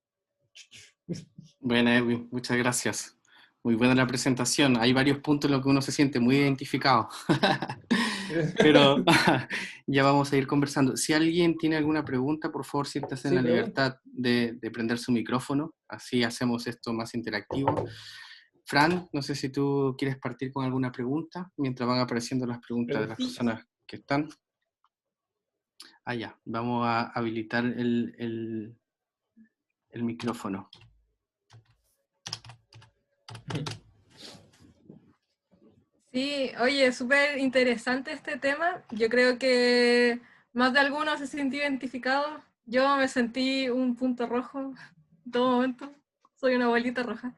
Bueno, Edwin, muchas gracias. Muy buena la presentación. Hay varios puntos en los que uno se siente muy identificado. Pero ya vamos a ir conversando. Si alguien tiene alguna pregunta, por favor, siéntase en Sí, la pregunta. libertad de prender su micrófono. Así hacemos esto más interactivo. Fran, no sé si tú quieres partir con alguna pregunta mientras van apareciendo las preguntas de las Sí. personas que están. Ya, vamos a habilitar el micrófono. Sí, oye, súper interesante este tema. Yo creo que más de alguno se sintió identificado. Yo me sentí un punto rojo en todo momento. Soy una bolita roja.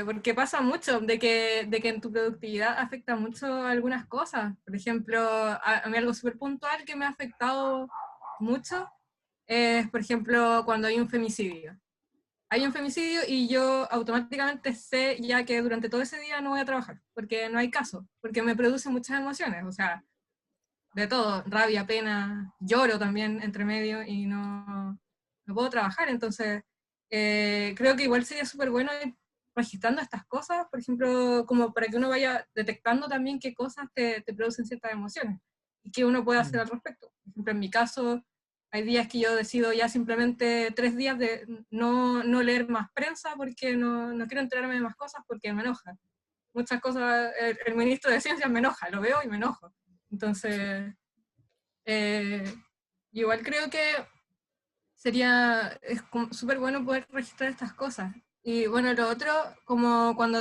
Porque pasa mucho de que en tu productividad afecta mucho algunas cosas. Por ejemplo, a mí algo súper puntual que me ha afectado mucho es, por ejemplo, cuando hay un femicidio. Hay un femicidio y yo automáticamente sé ya que durante todo ese día no voy a trabajar, porque no hay caso, porque me produce muchas emociones, o sea, de todo, rabia, pena, lloro también entre medio y no puedo trabajar. Entonces, creo que igual sería súper bueno ir registrando estas cosas, por ejemplo, como para que uno vaya detectando también qué cosas te producen ciertas emociones y qué uno puede hacer al respecto. Por ejemplo, en mi caso, hay días que yo decido ya simplemente 3 días de no leer más prensa porque no quiero enterarme de más cosas porque me enoja. Muchas cosas, el ministro de Ciencias me enoja, lo veo y me enojo. Entonces, igual creo que es súper bueno poder registrar estas cosas. Y bueno, lo otro, como cuando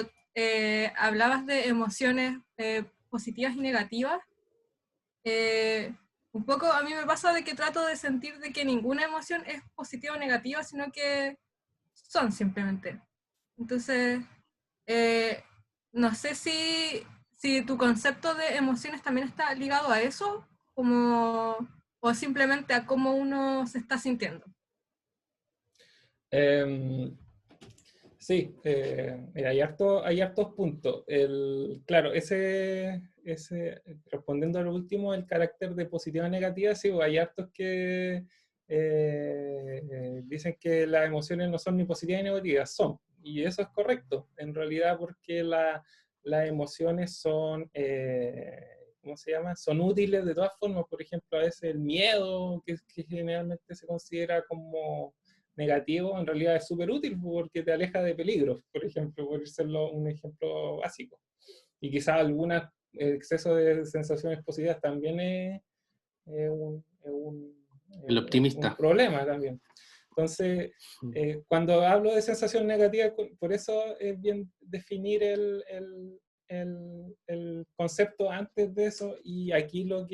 hablabas de emociones positivas y negativas, eh, un poco a mí me pasa de que trato de sentir de que ninguna emoción es positiva o negativa, sino que son simplemente. Entonces, eh, no sé si tu concepto de emociones también está ligado a eso, como, o simplemente a cómo uno se está sintiendo. Sí, mira, hay hartos puntos. Claro, respondiendo a lo último, el carácter de positiva o negativa, sí, hay hartos que dicen que las emociones no son ni positivas ni negativas, son. Y eso es correcto, en realidad, porque las emociones son, ¿cómo se llama? Son útiles de todas formas. Por ejemplo, a veces el miedo, que generalmente se considera como negativo, en realidad es súper útil porque te aleja de peligros, por ejemplo, por ser un ejemplo básico. Y quizás algún exceso de sensaciones positivas también es El un optimista. problema también. Entonces, cuando hablo de sensación negativa, por eso es bien definir el concepto antes de eso, y aquí no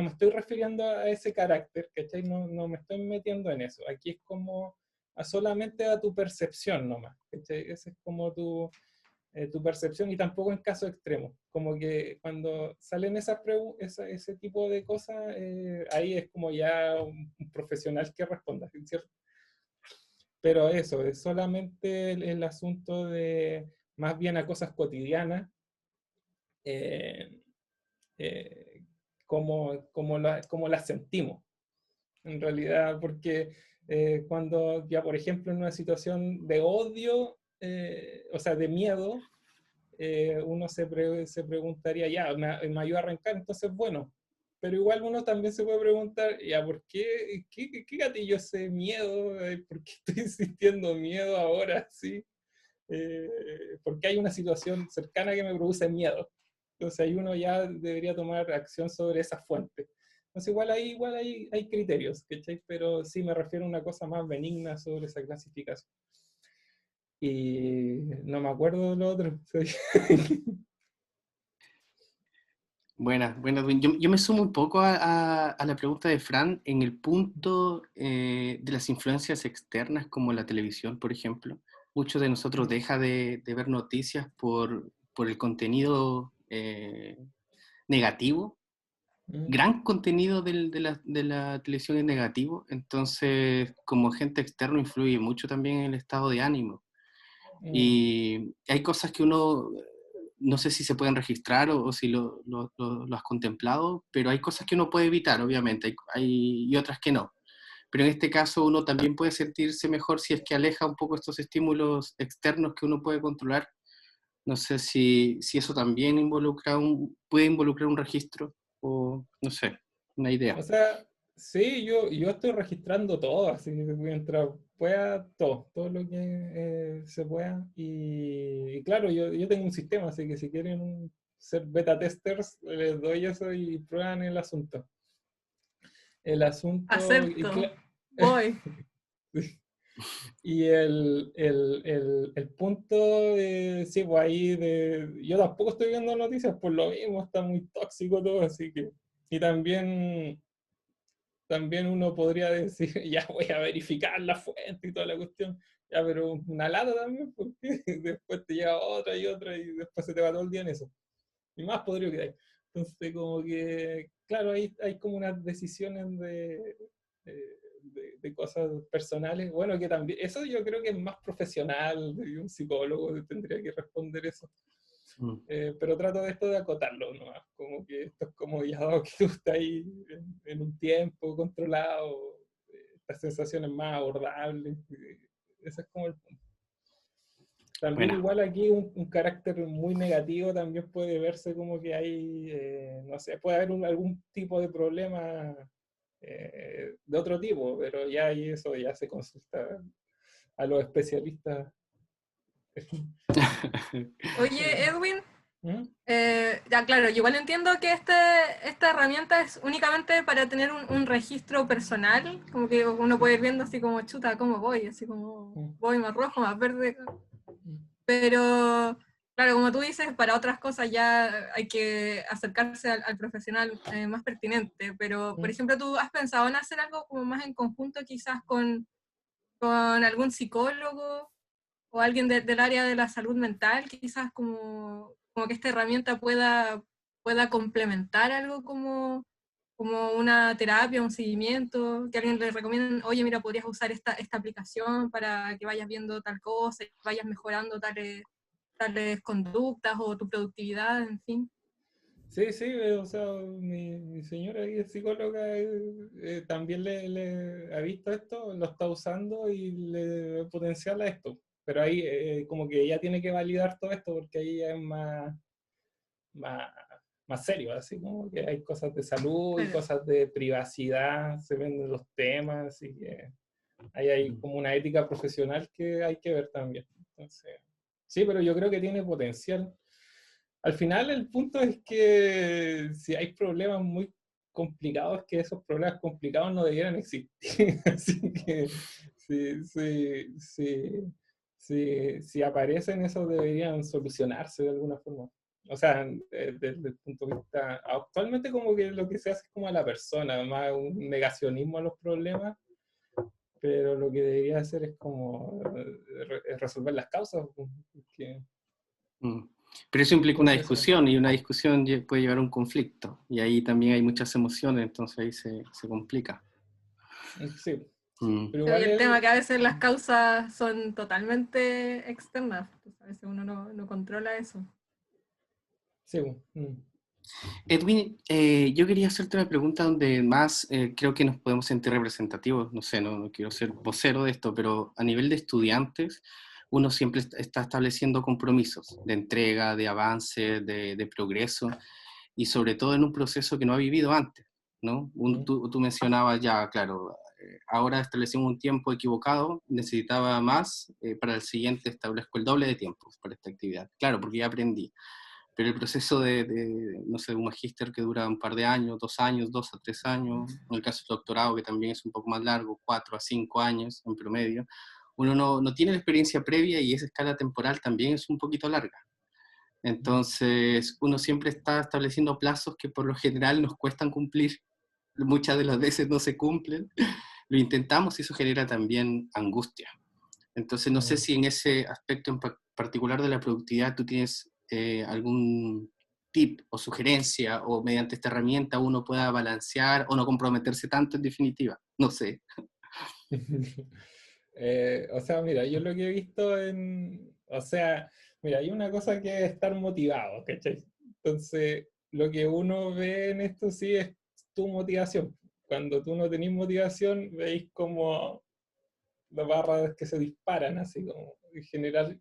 me estoy refiriendo a ese carácter, ¿cachai? No me estoy metiendo en eso. Aquí es como solamente a tu percepción nomás, ¿cachai? Esa es como tu percepción, y tampoco en caso extremo. Como que cuando salen ese tipo de cosas, ahí es como ya un profesional que responda, ¿cierto? Pero eso, es solamente el asunto de más bien a cosas cotidianas, eh, eh, como las sentimos, en realidad, porque cuando ya, por ejemplo, en una situación de odio, o sea, de miedo, uno se preguntaría, ya, me ayuda a arrancar, entonces, bueno, pero igual uno también se puede preguntar, ya, ¿por qué gatilló ese miedo? ¿Por qué estoy sintiendo miedo ahora? ¿Sí? ¿Por qué hay una situación cercana que me produce miedo? Entonces ahí uno ya debería tomar acción sobre esa fuente. Entonces hay criterios, ¿cachai? Pero sí me refiero a una cosa más benigna sobre esa clasificación. Y no me acuerdo de lo otro. Buena, Edwin. Yo me sumo un poco a la pregunta de Fran en el punto de las influencias externas, como la televisión, por ejemplo. Muchos de nosotros deja de ver noticias por el contenido negativo. Gran contenido de la televisión es negativo, entonces como agente externo influye mucho también en el estado de ánimo. Y hay cosas que uno, no sé si se pueden registrar o si lo has contemplado, pero hay cosas que uno puede evitar, obviamente, y otras que no. Pero en este caso uno también puede sentirse mejor si es que aleja un poco estos estímulos externos que uno puede controlar. No sé si eso también puede involucrar un registro o, no sé, una idea. O sea, sí, yo estoy registrando todo, así que mientras pueda, todo lo que se pueda. Y claro, yo tengo un sistema, así que si quieren ser beta testers, les doy eso y prueban el asunto. El asunto, Acepto, voy. y el punto sí, pues ahí yo tampoco estoy viendo noticias por lo mismo, está muy tóxico todo, así que, y también uno podría decir, ya voy a verificar la fuente y toda la cuestión, ya, pero una lata también, porque después te llega otra y después se te va todo el día en eso. Y más podría quedar. Entonces, como que, claro, ahí hay como unas decisiones de cosas personales. Bueno, que también, eso yo creo que es más profesional, y un psicólogo tendría que responder eso. Pero trato de esto de acotarlo, ¿no? Como que esto es como ya dado que tú estás ahí en un tiempo controlado, estas sensaciones más abordables, ese es como el punto. También Bueno, igual aquí un carácter muy negativo también puede verse como que hay, no sé, puede haber algún tipo de problema de otro tipo, pero ya ahí eso ya se consulta a los especialistas. Oye, Edwin, ¿Mm? ya claro, yo igual entiendo que esta herramienta es únicamente para tener un registro personal, como que uno puede ir viendo así como chuta, cómo voy, así como Mm. voy más rojo, más verde, Mm. pero claro, como tú dices, para otras cosas ya hay que acercarse al profesional más pertinente, pero por Mm. ejemplo, ¿tú has pensado en hacer algo como más en conjunto quizás con algún psicólogo o alguien del área de la salud mental, quizás como que esta herramienta pueda complementar algo como una terapia, un seguimiento, que alguien le recomiende, oye, mira, podrías usar esta aplicación para que vayas viendo tal cosa y vayas mejorando tales conductas o tu productividad, en fin. Sí, sí, o sea, mi señora que es psicóloga también le ha visto esto, lo está usando y le potenciala esto. Pero ahí como que ella tiene que validar todo esto porque ahí ya es más, más serio, así como que hay cosas de salud y Claro. cosas de privacidad, se ven los temas y que ahí hay como una ética profesional que hay que ver también. Entonces, sí, pero yo creo que tiene potencial. Al final el punto es que si hay problemas muy complicados, que esos problemas complicados no debieran existir. Así que si aparecen, esos deberían solucionarse de alguna forma. O sea, desde el punto de vista, actualmente como que lo que se hace es como a la persona, más un negacionismo a los problemas, pero lo que debería hacer es como resolver las causas. Porque, Pero eso implica una entonces eso. discusión y una discusión puede llevar a un conflicto y ahí también hay muchas emociones, entonces ahí se complica. Sí, Mm. pero Y igual el tema que a veces las mm, causas son totalmente externas, pues a veces uno no controla eso. sí, Edwin, yo quería hacerte una pregunta donde más creo que nos podemos sentir representativos. No sé, no quiero ser vocero de esto, pero a nivel de estudiantes, uno siempre está estableciendo compromisos de entrega, de avance, de progreso, y sobre todo en un proceso que no ha vivido antes. ¿no? Mm. Tú mencionabas ya, claro, ahora establecimos un tiempo equivocado, necesitaba más, para el siguiente establezco el doble de tiempo para esta actividad. Claro, porque ya aprendí. Pero el proceso no sé, un magíster que dura un par de años, 2 años, 2 a 3 años, en el caso del doctorado, que también es un poco más largo, 4 a 5 años en promedio, uno no tiene la experiencia previa y esa escala temporal también es un poquito larga. Entonces, uno siempre está estableciendo plazos que por lo general nos cuestan cumplir, muchas de las veces no se cumplen, lo intentamos y eso genera también angustia. Entonces, no sé Mm. si en ese aspecto en particular de la productividad tú tienes algún tip o sugerencia o mediante esta herramienta uno pueda balancear o no comprometerse tanto en definitiva. No sé. O sea, mira, yo lo que he visto o sea, mira, hay una cosa que es estar motivado, ¿cachai? Entonces, lo que uno ve en esto sí es tu motivación. Cuando tú no tenés motivación, veis como las barras que se disparan, así como en general.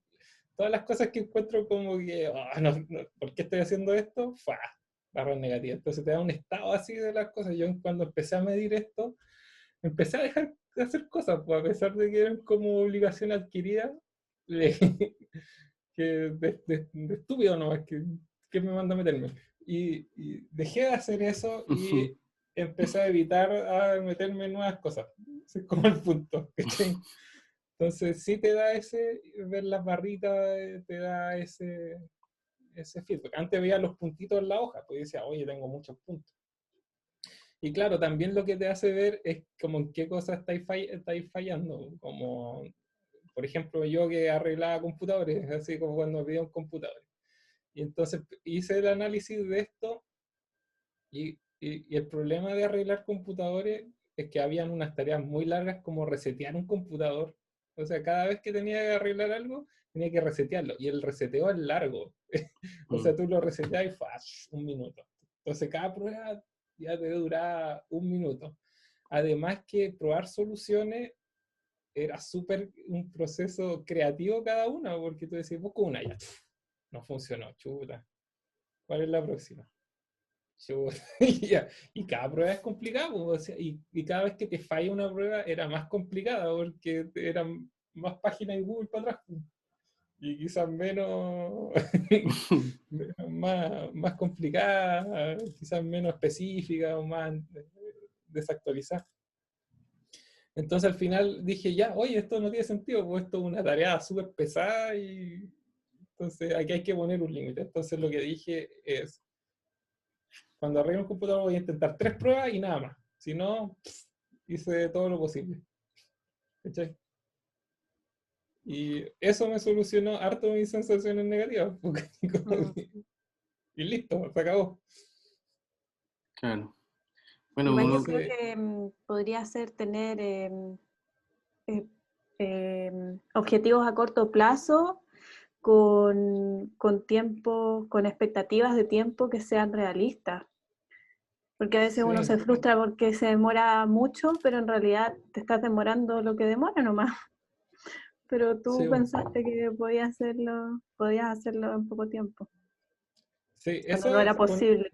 Todas las cosas que encuentro como que, ¿por qué estoy haciendo esto? ¡Fua! Barras negativas. Entonces te da un estado así de las cosas. Yo cuando empecé a medir esto, empecé a dejar de hacer cosas, pues a pesar de que eran como obligación adquirida, que de estúpido nomás, que me manda a meterme. Y dejé de hacer eso y empecé a evitar a meterme en nuevas cosas. Ese es como el punto, ¿cachai? Entonces sí te da ver las barritas, te da ese feedback. Antes veía los puntitos en la hoja, pues decía, oye, tengo muchos puntos. Y claro, también lo que te hace ver es como en qué cosas estáis fallando. Como, por ejemplo, yo que arreglaba computadores, así como cuando pedía un computador. Y entonces hice el análisis de esto y el problema de arreglar computadores es que habían unas tareas muy largas como resetear un computador. O sea, cada vez que tenía que arreglar algo, tenía que resetearlo. Y el reseteo es largo. O sea, tú lo reseteas y ¡fash! Un minuto. Entonces, cada prueba ya te dura un minuto. Además que probar soluciones era súper un proceso creativo cada una, porque tú decís, busco una ya. No funcionó, chuta. ¿Cuál es la próxima? Y cada prueba es complicada, pues, o sea, y cada vez que te falla una prueba era más complicada porque eran más páginas en Google para atrás, pues, y quizás menos, más complicada, quizás menos específica o más desactualizada. Entonces al final dije, ya, oye, esto no tiene sentido, pues esto es una tarea súper pesada y entonces aquí hay que poner un límite. Entonces lo que dije es, cuando arregle un computador voy a intentar 3 pruebas y nada más. Si no, hice todo lo posible. ¿Cachai? Y eso me solucionó harto mis sensaciones negativas. Y listo, se acabó. Claro. Bueno, Igual yo uno, creo Entonces, que podría ser tener eh, objetivos a corto plazo con tiempo, con expectativas de tiempo que sean realistas. Porque a veces uno sí, se frustra porque se demora mucho, pero en realidad te estás demorando lo que demora nomás. Pero tú sí, pensaste que podías hacerlo en poco tiempo, sí, cuando no era posible.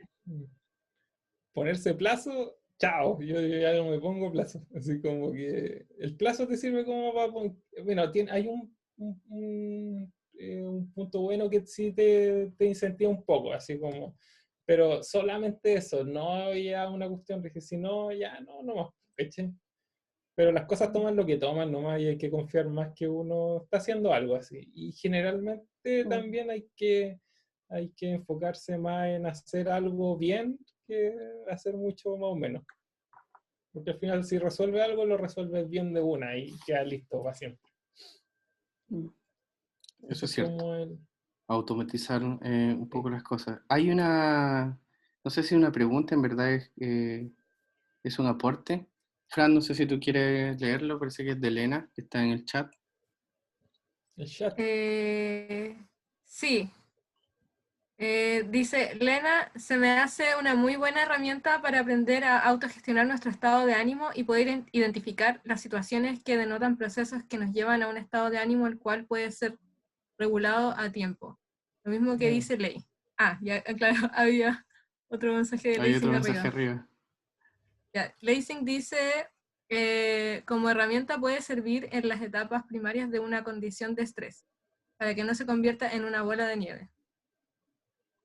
ponerse plazo, chao, yo ya no me pongo plazo. Así como que el plazo te sirve como para... Bueno, hay un punto bueno que sí te incentiva un poco, así como... Pero solamente eso, no había una cuestión, dije, si no, ya no más, ¿cachai? Pero las cosas toman lo que toman nomás y hay que confiar más que uno está haciendo algo así. Y generalmente también hay que enfocarse más en hacer algo bien que hacer mucho más o menos. Porque al final si resuelve algo, lo resuelves bien de una y queda listo para siempre. eso Ese es es cierto. como el... Automatizar un Sí. poco las cosas. Hay no sé si una pregunta, en verdad es un aporte. Fran, no sé si tú quieres leerlo, parece que es de Elena, que está en el chat. El chat. Sí, dice, Lena, se me hace una muy buena herramienta para aprender a autogestionar nuestro estado de ánimo y poder identificar las situaciones que denotan procesos que nos llevan a un estado de ánimo el cual puede ser regulado a tiempo. Lo mismo que dice Ley. Ah, ya, claro, había otro mensaje de Ley Hay sin otro mensaje arriba. arriba. Ya, Leising dice, como herramienta puede servir en las etapas primarias de una condición de estrés, para que no se convierta en una bola de nieve.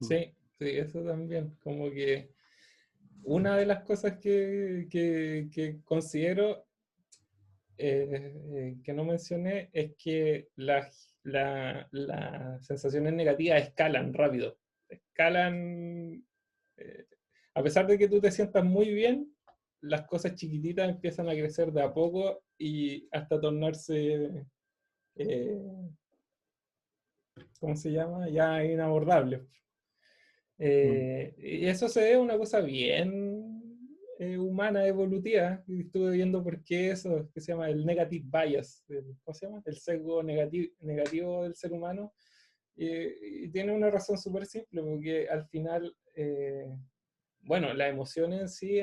Sí, sí, eso también. Como que una de las cosas que considero que no mencioné es que las sensaciones negativas escalan rápido. Escalan, eh, a pesar de que tú te sientas muy bien, las cosas chiquititas empiezan a crecer de a poco y hasta tornarse, eh, ¿cómo se llama? Ya inabordables. Y eso se ve una cosa bien humana, evolutiva. Y estuve viendo por qué eso, que se llama el negative bias, ¿cómo se llama? El sesgo negativo del ser humano. Y tiene una razón súper simple, porque al final, bueno, las emociones en sí,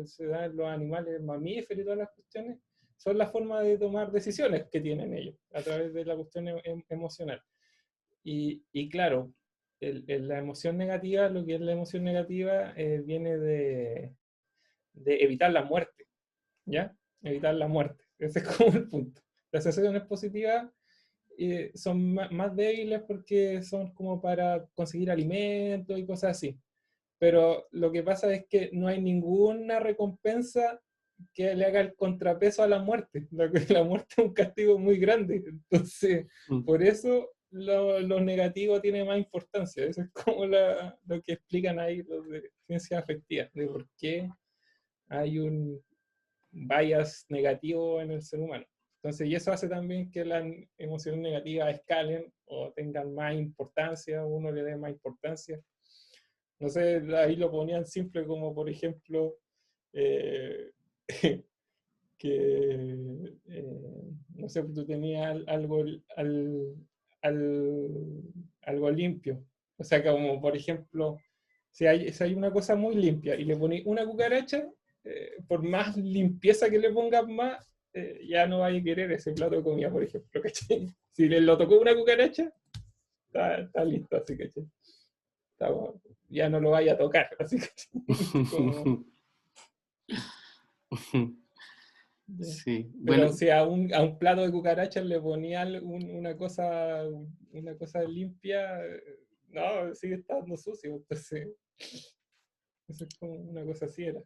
se dan en los animales mamíferos y todas las cuestiones, son la forma de tomar decisiones que tienen ellos, a través de la cuestión emocional. Y claro, la emoción negativa, lo que es la emoción negativa, viene de evitar la muerte, ¿ya? Evitar la muerte. Ese es como el punto. Las sensaciones positivas son más débiles porque son como para conseguir alimento y cosas así. Pero lo que pasa es que no hay ninguna recompensa que le haga el contrapeso a la muerte. La muerte es un castigo muy grande. Entonces, por eso lo negativo tiene más importancia. Eso es como lo que explican ahí los de ciencia afectiva, de por qué hay un bias negativo en el ser humano. Entonces, y eso hace también que las emociones negativas escalen o tengan más importancia, uno le dé más importancia. No sé, ahí lo ponían simple como, por ejemplo, eh, que, no sé, tú tenías algo limpio. O sea, como por ejemplo, si hay una cosa muy limpia y le pones una cucaracha, por más limpieza que le pongas más, ya no hay a querer ese plato de comida, por ejemplo, ¿cachai? Si le lo tocó una cucaracha, está listo, así, ¿cachai? Ya no lo vaya a tocar, así que como, Sí, pero bueno, si a un plato de cucarachas le ponía una cosa limpia, no, sigue estando sucio, entonces eso es como una cosa así era.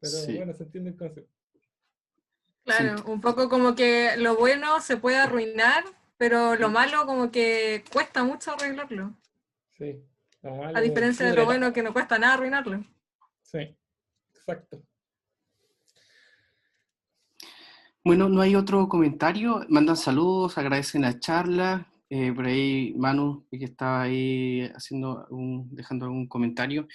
Pero sí, bueno, se entiende el concepto. sí, Claro, un poco como que lo bueno se puede arruinar, pero lo malo como que cuesta mucho arreglarlo. Sí, lo A malo diferencia de lo pudre todo. bueno que no cuesta nada arruinarlo. Sí, exacto. bueno, no hay otro comentario. Mandan saludos, agradecen la charla. Por ahí Manu, que estaba ahí dejando algún comentario.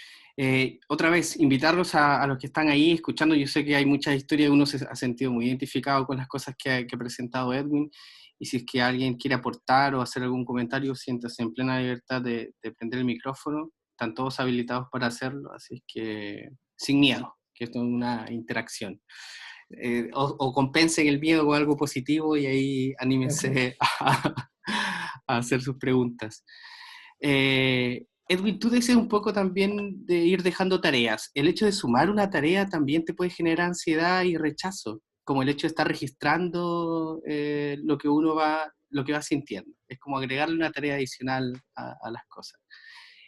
Otra vez, invitarlos a los que están ahí escuchando. Yo sé que hay muchas historias, uno se ha sentido muy identificado con las cosas que ha presentado Edwin. Y si es que alguien quiere aportar o hacer algún comentario, siéntase en plena libertad de prender el micrófono. Están todos habilitados para hacerlo, así es que sin miedo, que esto es una interacción. O compensen el miedo con algo positivo y ahí anímense a hacer sus preguntas. Edwin, tú dices un poco también de ir dejando tareas. El hecho de sumar una tarea también te puede generar ansiedad y rechazo, como el hecho de estar registrando lo que va sintiendo. Es como agregarle una tarea adicional a las cosas.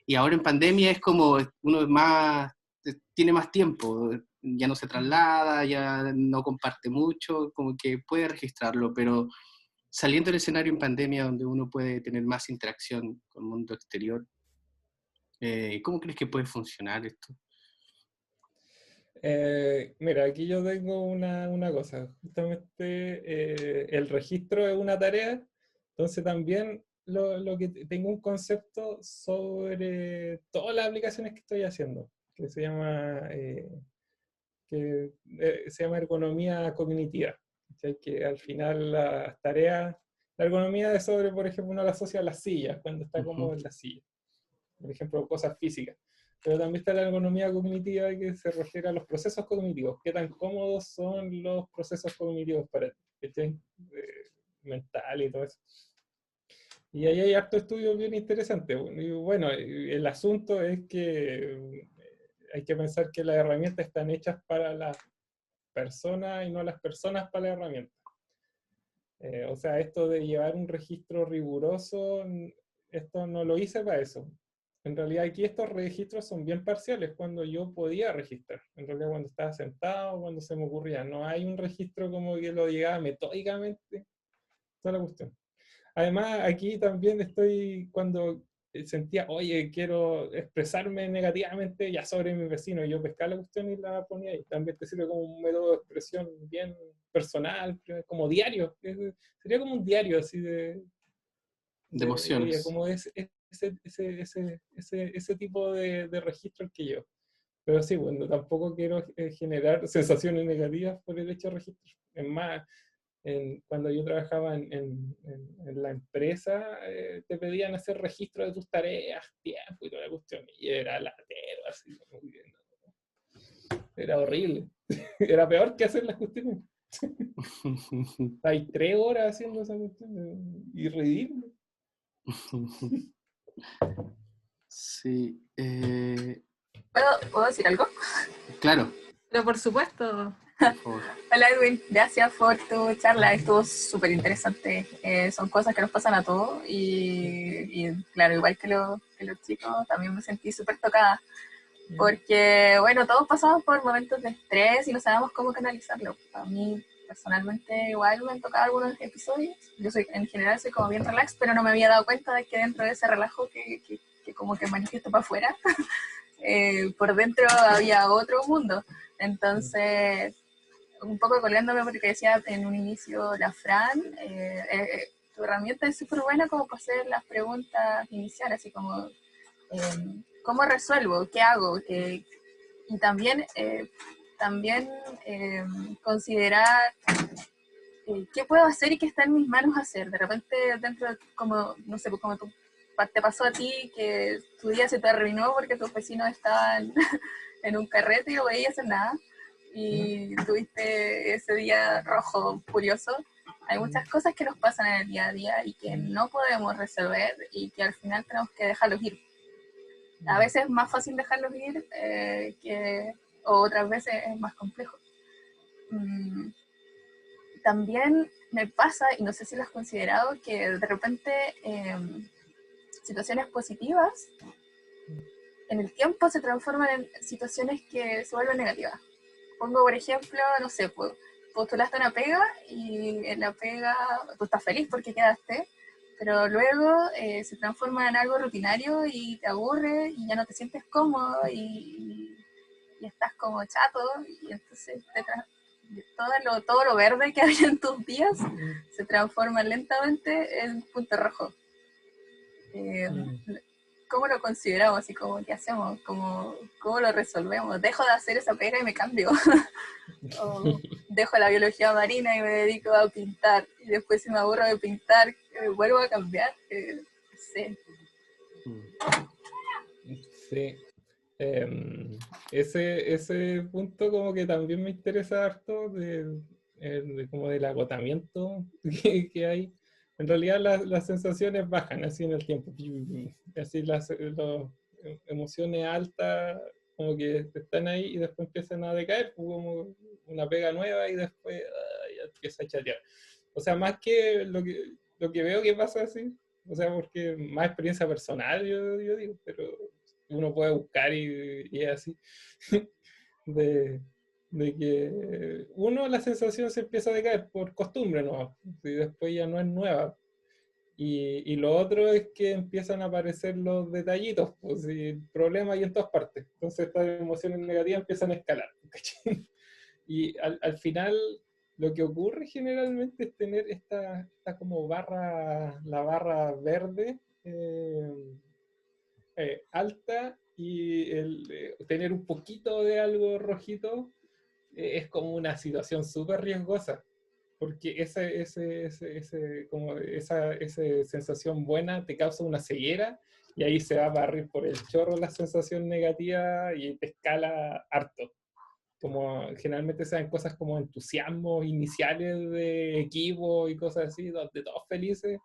Y ahora en pandemia es como uno es más, tiene más tiempo, ya no se traslada, ya no comparte mucho, como que puede registrarlo, pero saliendo del escenario en pandemia donde uno puede tener más interacción con el mundo exterior, ¿cómo crees que puede funcionar esto? Mira, aquí yo tengo una cosa. Justamente el registro es una tarea, entonces también lo que tengo un concepto sobre todas las aplicaciones que estoy haciendo, que se llama ergonomía cognitiva. ¿Cachai? Que al final las tareas, la ergonomía es sobre, por ejemplo, uno la asocia a las sillas, cuando está cómodo en la silla. Por ejemplo, cosas físicas. Pero también está la ergonomía cognitiva que se refiere a los procesos cognitivos. ¿Qué tan cómodos son los procesos cognitivos para ti? Mental y todo eso. Y ahí hay harto estudios bien interesantes. Y bueno, el asunto es que hay que pensar que las herramientas están hechas para las personas y no las personas para las herramientas. O sea, esto de llevar un registro riguroso, esto no lo hice para eso. En realidad aquí estos registros son bien parciales, cuando yo podía registrar. En realidad cuando estaba sentado, cuando se me ocurría. No hay un registro como que lo llegaba metódicamente. Toda la cuestión. Además, aquí también estoy, cuando sentía, oye, quiero expresarme negativamente ya sobre mi vecino, yo pescaba la cuestión y la ponía ahí. También te sirve como un método de expresión bien personal, como diario. Sería como un diario así De emociones. como ese tipo de registro el que yo. Pero sí, bueno, tampoco quiero generar sensaciones negativas por el hecho de registro. Es más, cuando yo trabajaba en la empresa, te pedían hacer registro de tus tareas, tiempo y toda la cuestión, y era latero, así, era horrible. Era peor que hacer las cuestiones. Hay 3 horas haciendo esa cuestión, y ridículo. Sí. ¿Puedo decir algo? Claro, Pero por supuesto, por favor. Hola Edwin, gracias por tu charla, estuvo súper interesante. Son cosas que nos pasan a todos y claro, igual que los chicos, también me sentí súper tocada. Porque, bueno, todos pasamos por momentos de estrés y no sabemos cómo canalizarlo. A mí, personalmente, igual me han tocado algunos episodios. Yo en general soy como bien relax, pero no me había dado cuenta de que dentro de ese relajo que como que manifiesto para afuera, por dentro había otro mundo. Entonces, un poco colgándome porque decía en un inicio la Fran, tu herramienta es súper buena como para hacer las preguntas iniciales, así como, ¿cómo resuelvo? ¿Qué hago? Y también, considerar qué puedo hacer y qué está en mis manos hacer. De repente, dentro de, como, no sé, como te pasó a ti, que tu día se te arruinó porque tus vecinos estaban en un carrete y no veías hacer nada, y tuviste ese día rojo, furioso. Hay muchas cosas que nos pasan en el día a día y que no podemos resolver y que al final tenemos que dejarlos ir. A veces es más fácil dejarlos ir o otras veces es más complejo. También me pasa, y no sé si lo has considerado, que de repente situaciones positivas en el tiempo se transforman en situaciones que se vuelven negativas. Pongo, por ejemplo, no sé, pues, postulaste una pega y en la pega tú estás feliz porque quedaste, pero luego se transforma en algo rutinario y te aburre y ya no te sientes cómodo y estás como chato y entonces todo lo verde que había en tus días se transforma lentamente en punto rojo. ¿Cómo lo consideramos? Así como, ¿qué hacemos? ¿Cómo lo resolvemos? ¿Dejo de hacer esa pega y me cambio? ¿O dejo la biología marina y me dedico a pintar? Y después si me aburro de pintar, ¿vuelvo a cambiar? No sé. Sí. Ese punto como que también me interesa harto como del agotamiento que hay. En realidad las sensaciones bajan así en el tiempo. Así las emociones altas como que están ahí y después empiezan a decaer, como una pega nueva y después ya empieza a chatear. O sea, más que lo que veo que pasa así, o sea, porque más experiencia personal, yo digo, pero uno puede buscar y es así, de que la sensación se empieza a decaer por costumbre, ¿no? Y después ya no es nueva. Y lo otro es que empiezan a aparecer los detallitos, pues, y problemas hay en todas partes. Entonces estas emociones negativas empiezan a escalar. ¿Cachai? Y al final lo que ocurre generalmente es tener esta como la barra verde alta y tener un poquito de algo rojito es como una situación súper riesgosa, porque esa sensación buena te causa una ceguera y ahí se va a barrir por el chorro la sensación negativa y te escala harto. Como generalmente se dan cosas como entusiasmos iniciales de equipo y cosas así, donde todos felices,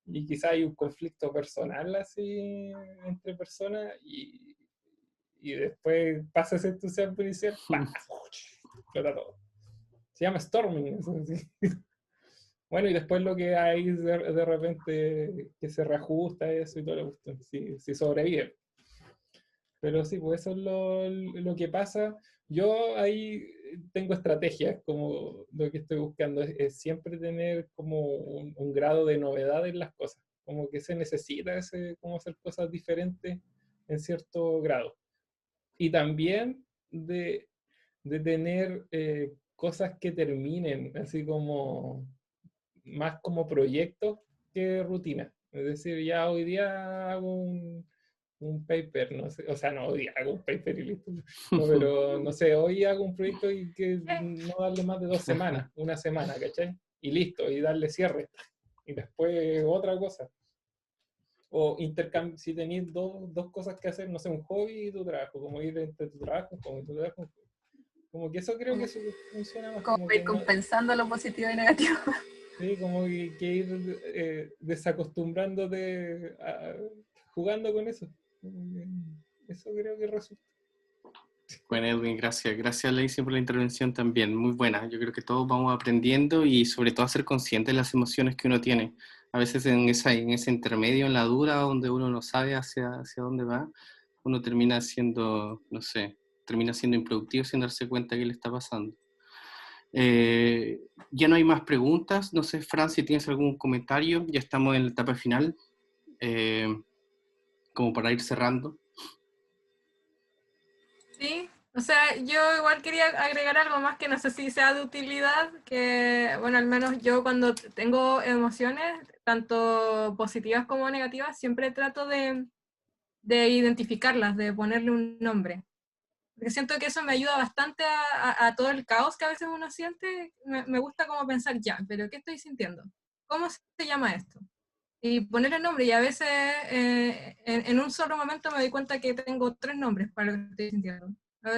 y quizá hay un conflicto personal así entre personas y y después pasa ese entusiasmo inicial, ¡pah! Explota todo. Se llama storming, eso sí. Bueno, y después lo que hay de repente que se reajusta eso y todo lo gusto, si sobrevive. Pero sí, pues eso es lo que pasa. Yo ahí tengo estrategias, como lo que estoy buscando es siempre tener como un grado de novedad en las cosas, como que se necesita como hacer cosas diferentes en cierto grado. Y también de tener cosas que terminen, así como más como proyectos que rutina. Es decir, ya hoy día hago un paper, no sé, o sea, no, hoy día hago un paper y listo. No, pero no sé, hoy hago un proyecto y que no darle más de 2 semanas, una semana, ¿cachai? Y listo, y darle cierre. Y después otra cosa. O si tenéis dos cosas que hacer, no sé, un hobby y tu trabajo, como ir entre tu trabajo, como tu trabajo. Como que eso creo que eso funciona más Como como ir que no, compensando lo positivo y negativo. sí, como que ir desacostumbrándote jugando con eso. Eso creo que resulta. Bueno, Edwin, gracias. Gracias, Lacey, por la intervención también. Muy buena. Yo creo que todos vamos aprendiendo y sobre todo a ser conscientes de las emociones que uno tiene. A veces en ese intermedio, en la dura, donde uno no sabe hacia dónde va, uno termina siendo, no sé, termina siendo improductivo sin darse cuenta qué le está pasando. Ya no hay más preguntas. No sé, Fran, si tienes algún comentario. Ya estamos en la etapa final, como para ir cerrando. Sí, o sea, yo igual quería agregar algo más que no sé si sea de utilidad, que bueno, al menos yo cuando tengo emociones, tanto positivas como negativas, siempre trato de identificarlas, de ponerle un nombre. Porque siento que eso me ayuda bastante a todo el caos que a veces uno siente. Me gusta como pensar, ya, pero ¿qué estoy sintiendo? ¿Cómo se llama esto? Y ponerle nombre, y a veces en un solo momento me doy cuenta que tengo 3 nombres para lo que estoy sintiendo.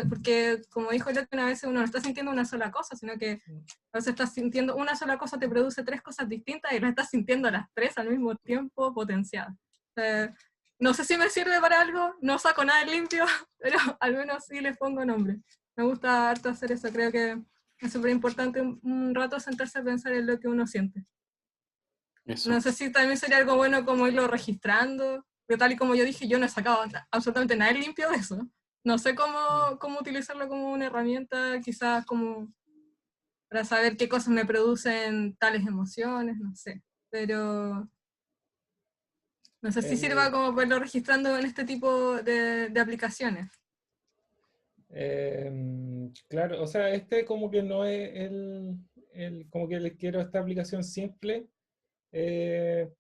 Porque como dijo el otro, a veces uno no está sintiendo una sola cosa, sino que a veces estás sintiendo una sola cosa, te produce 3 cosas distintas y las estás sintiendo las 3 al mismo tiempo potenciadas. No sé si me sirve para algo, no saco nada en limpio, pero al menos sí les pongo nombre. Me gusta harto hacer eso, creo que es súper importante un rato sentarse a pensar en lo que uno siente. Eso. No sé si también sería algo bueno como irlo registrando, pero tal y como yo dije, yo no he sacado absolutamente nada limpio de eso. No sé cómo utilizarlo como una herramienta, quizás como para saber qué cosas me producen tales emociones, no sé. Pero no sé si sirva como para irlo registrando en este tipo de aplicaciones. Claro, o sea, como que no es como que les quiero esta aplicación simple,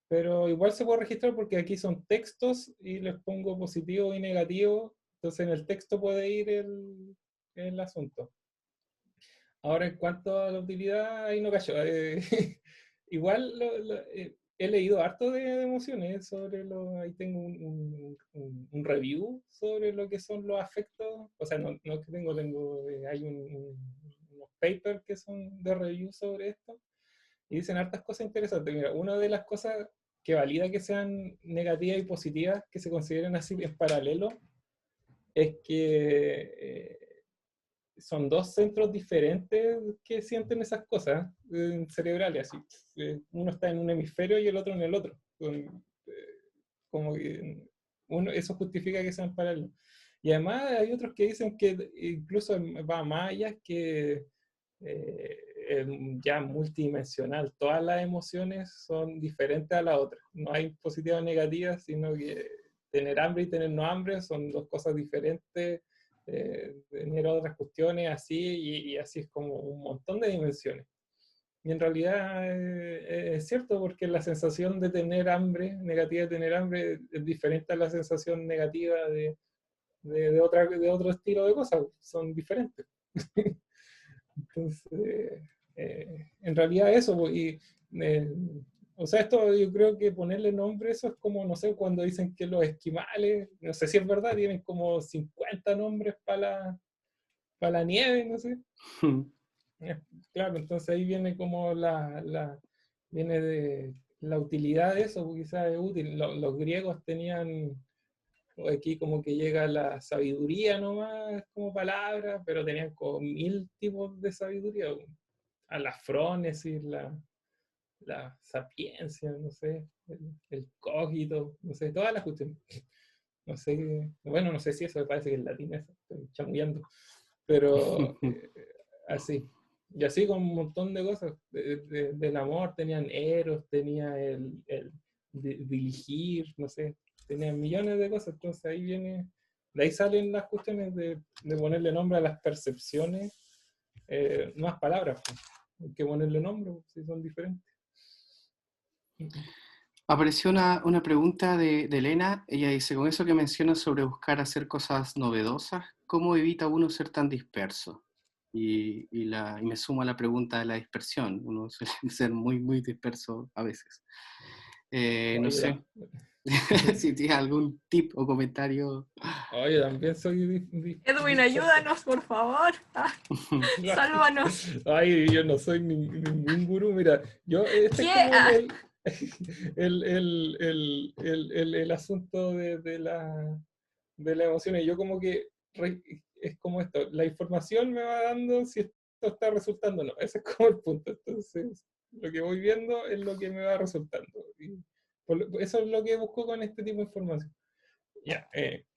pero igual se puede registrar porque aquí son textos y les pongo positivo y negativo, entonces en el texto puede ir el asunto. Ahora, en cuanto a la utilidad, ahí no cayó. Igual he leído harto de emociones sobre ahí tengo un review sobre lo que son los afectos. O sea, no que hay unos papers que son de review sobre esto y dicen hartas cosas interesantes. Mira, una de las cosas que valida que sean negativas y positivas, que se consideren así en paralelo, es que son 2 centros diferentes que sienten esas cosas cerebrales. Así. Uno está en un hemisferio y el otro en el otro. Como que eso justifica que sean paralelos. Y además hay otros que dicen que incluso va más allá, que es ya multidimensional. Todas las emociones son diferentes a la otra. No hay positivas o negativas, sino que tener hambre y tener no hambre son 2 cosas diferentes. Tener otras cuestiones así, y así es como un montón de dimensiones. Y en realidad es cierto, porque la sensación de tener hambre, negativa de tener hambre, es diferente a la sensación negativa de otro estilo de cosas, son diferentes. Entonces, en realidad eso, eh, o sea, esto yo creo que ponerle nombre, eso es como, no sé, cuando dicen que los esquimales, no sé si es verdad, tienen como 50 nombres para la nieve, no sé. Claro, entonces ahí viene como viene de la utilidad de eso, porque quizás es útil. Los griegos tenían o aquí como que llega la sabiduría nomás como palabra, pero tenían como 1000 tipos de sabiduría, a la frónesis, la sapiencia, no sé, el cogito, no sé, todas las cuestiones. No sé, bueno, no sé si eso me parece que es latín, eso, estoy chamullando, pero así. Y así con un montón de cosas. Del amor tenían eros, tenía el dirigir, no sé, tenían millones de cosas. Entonces ahí viene, de ahí salen las cuestiones de ponerle nombre a las percepciones, nuevas palabras, pues. Hay que ponerle nombre, pues, si son diferentes. Apareció una pregunta de Elena. Ella dice, con eso que mencionas sobre buscar hacer cosas novedosas, ¿cómo evita uno ser tan disperso? Y me sumo a la pregunta de la dispersión. Uno suele ser muy, muy disperso a veces. No sé si tienes algún tip o comentario. Oye, también soy Edwin, ayúdanos, por favor. Sálvanos. Ay, yo no soy ningún gurú. Mira, yo, este ¿Qué? es como el asunto de la emoción. Y yo como que es como esto, la información me va dando si esto está resultando o no. Ese es como el punto. Entonces, lo que voy viendo es lo que me va resultando. Y eso es lo que busco con este tipo de información. Ya,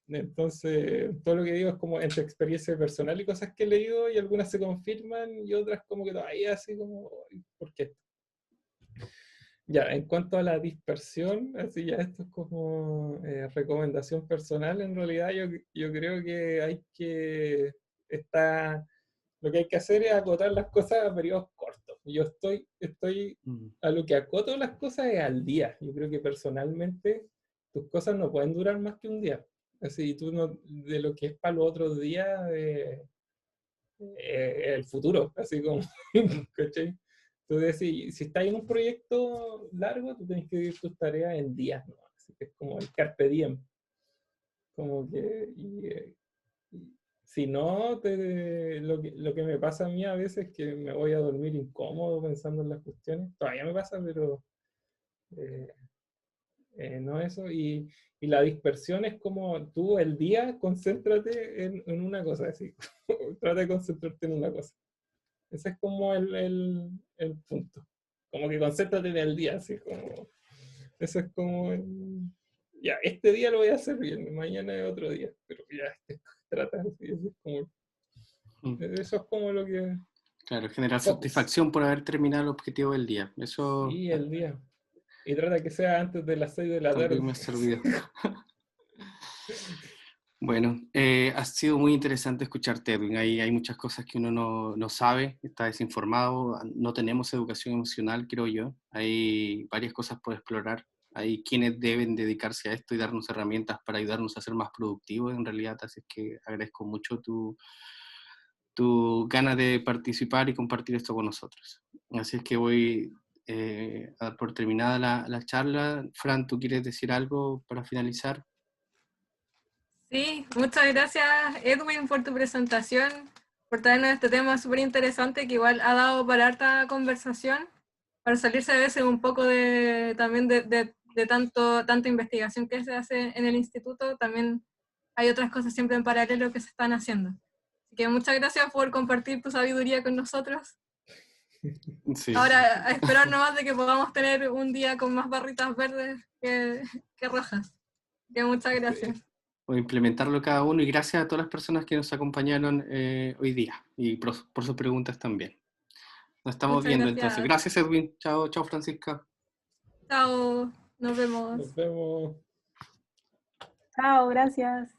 entonces, todo lo que digo es como entre experiencia personal y cosas que he leído, y algunas se confirman y otras como que todavía así como, ¿por qué? Ya, en cuanto a la dispersión, así ya esto es como recomendación personal, en realidad yo creo que lo que hay que hacer es acotar las cosas a periodos cortos. Yo estoy a lo que acoto las cosas es al día. Yo creo que personalmente tus cosas no pueden durar más que un día. Así tú no, de lo que es para los otros días, el futuro, así como, ¿cachai? Entonces, si estás en un proyecto largo, tú tienes que dividir tus tareas en días, ¿no? Así que es como el carpe diem. Como que, si no, lo que me pasa a mí a veces es que me voy a dormir incómodo pensando en las cuestiones. Todavía me pasa, pero eh, no eso. Y la dispersión es como tú el día, concéntrate en una cosa, así. Trata de concentrarte en una cosa. Ese es como el punto. Como que concéntrate en el día, así como. Eso es como ya, este día lo voy a hacer bien, mañana es otro día, pero ya trata así, eso es como lo que. Claro, generar Focus. satisfacción por haber terminado el objetivo del día. Eso Sí, el día. Y trata que sea antes de las 6 de la tarde. también me ha servido. Bueno, ha sido muy interesante escucharte, Edwin. Hay muchas cosas que uno no sabe, está desinformado, no tenemos educación emocional, creo yo. Hay varias cosas por explorar. Hay quienes deben dedicarse a esto y darnos herramientas para ayudarnos a ser más productivos en realidad. Así es que agradezco mucho tu ganas de participar y compartir esto con nosotros. Así es que voy a dar por terminada la charla. Fran, ¿tú quieres decir algo para finalizar? Sí, muchas gracias Edwin por tu presentación, por traernos este tema súper interesante que igual ha dado para harta conversación, para salirse a veces un poco también de tanta investigación que se hace en el instituto, también hay otras cosas siempre en paralelo que se están haciendo. Así que muchas gracias por compartir tu sabiduría con nosotros. Sí. Ahora, a esperar nomás de que podamos tener un día con más barritas verdes que rojas. Así que muchas gracias. O implementarlo cada uno, y gracias a todas las personas que nos acompañaron hoy día y por sus preguntas también. Nos estamos Muchas viendo gracias. entonces. Gracias, Edwin. Chao, chao, Francisca. Chao, nos vemos. Nos vemos. Chao, gracias.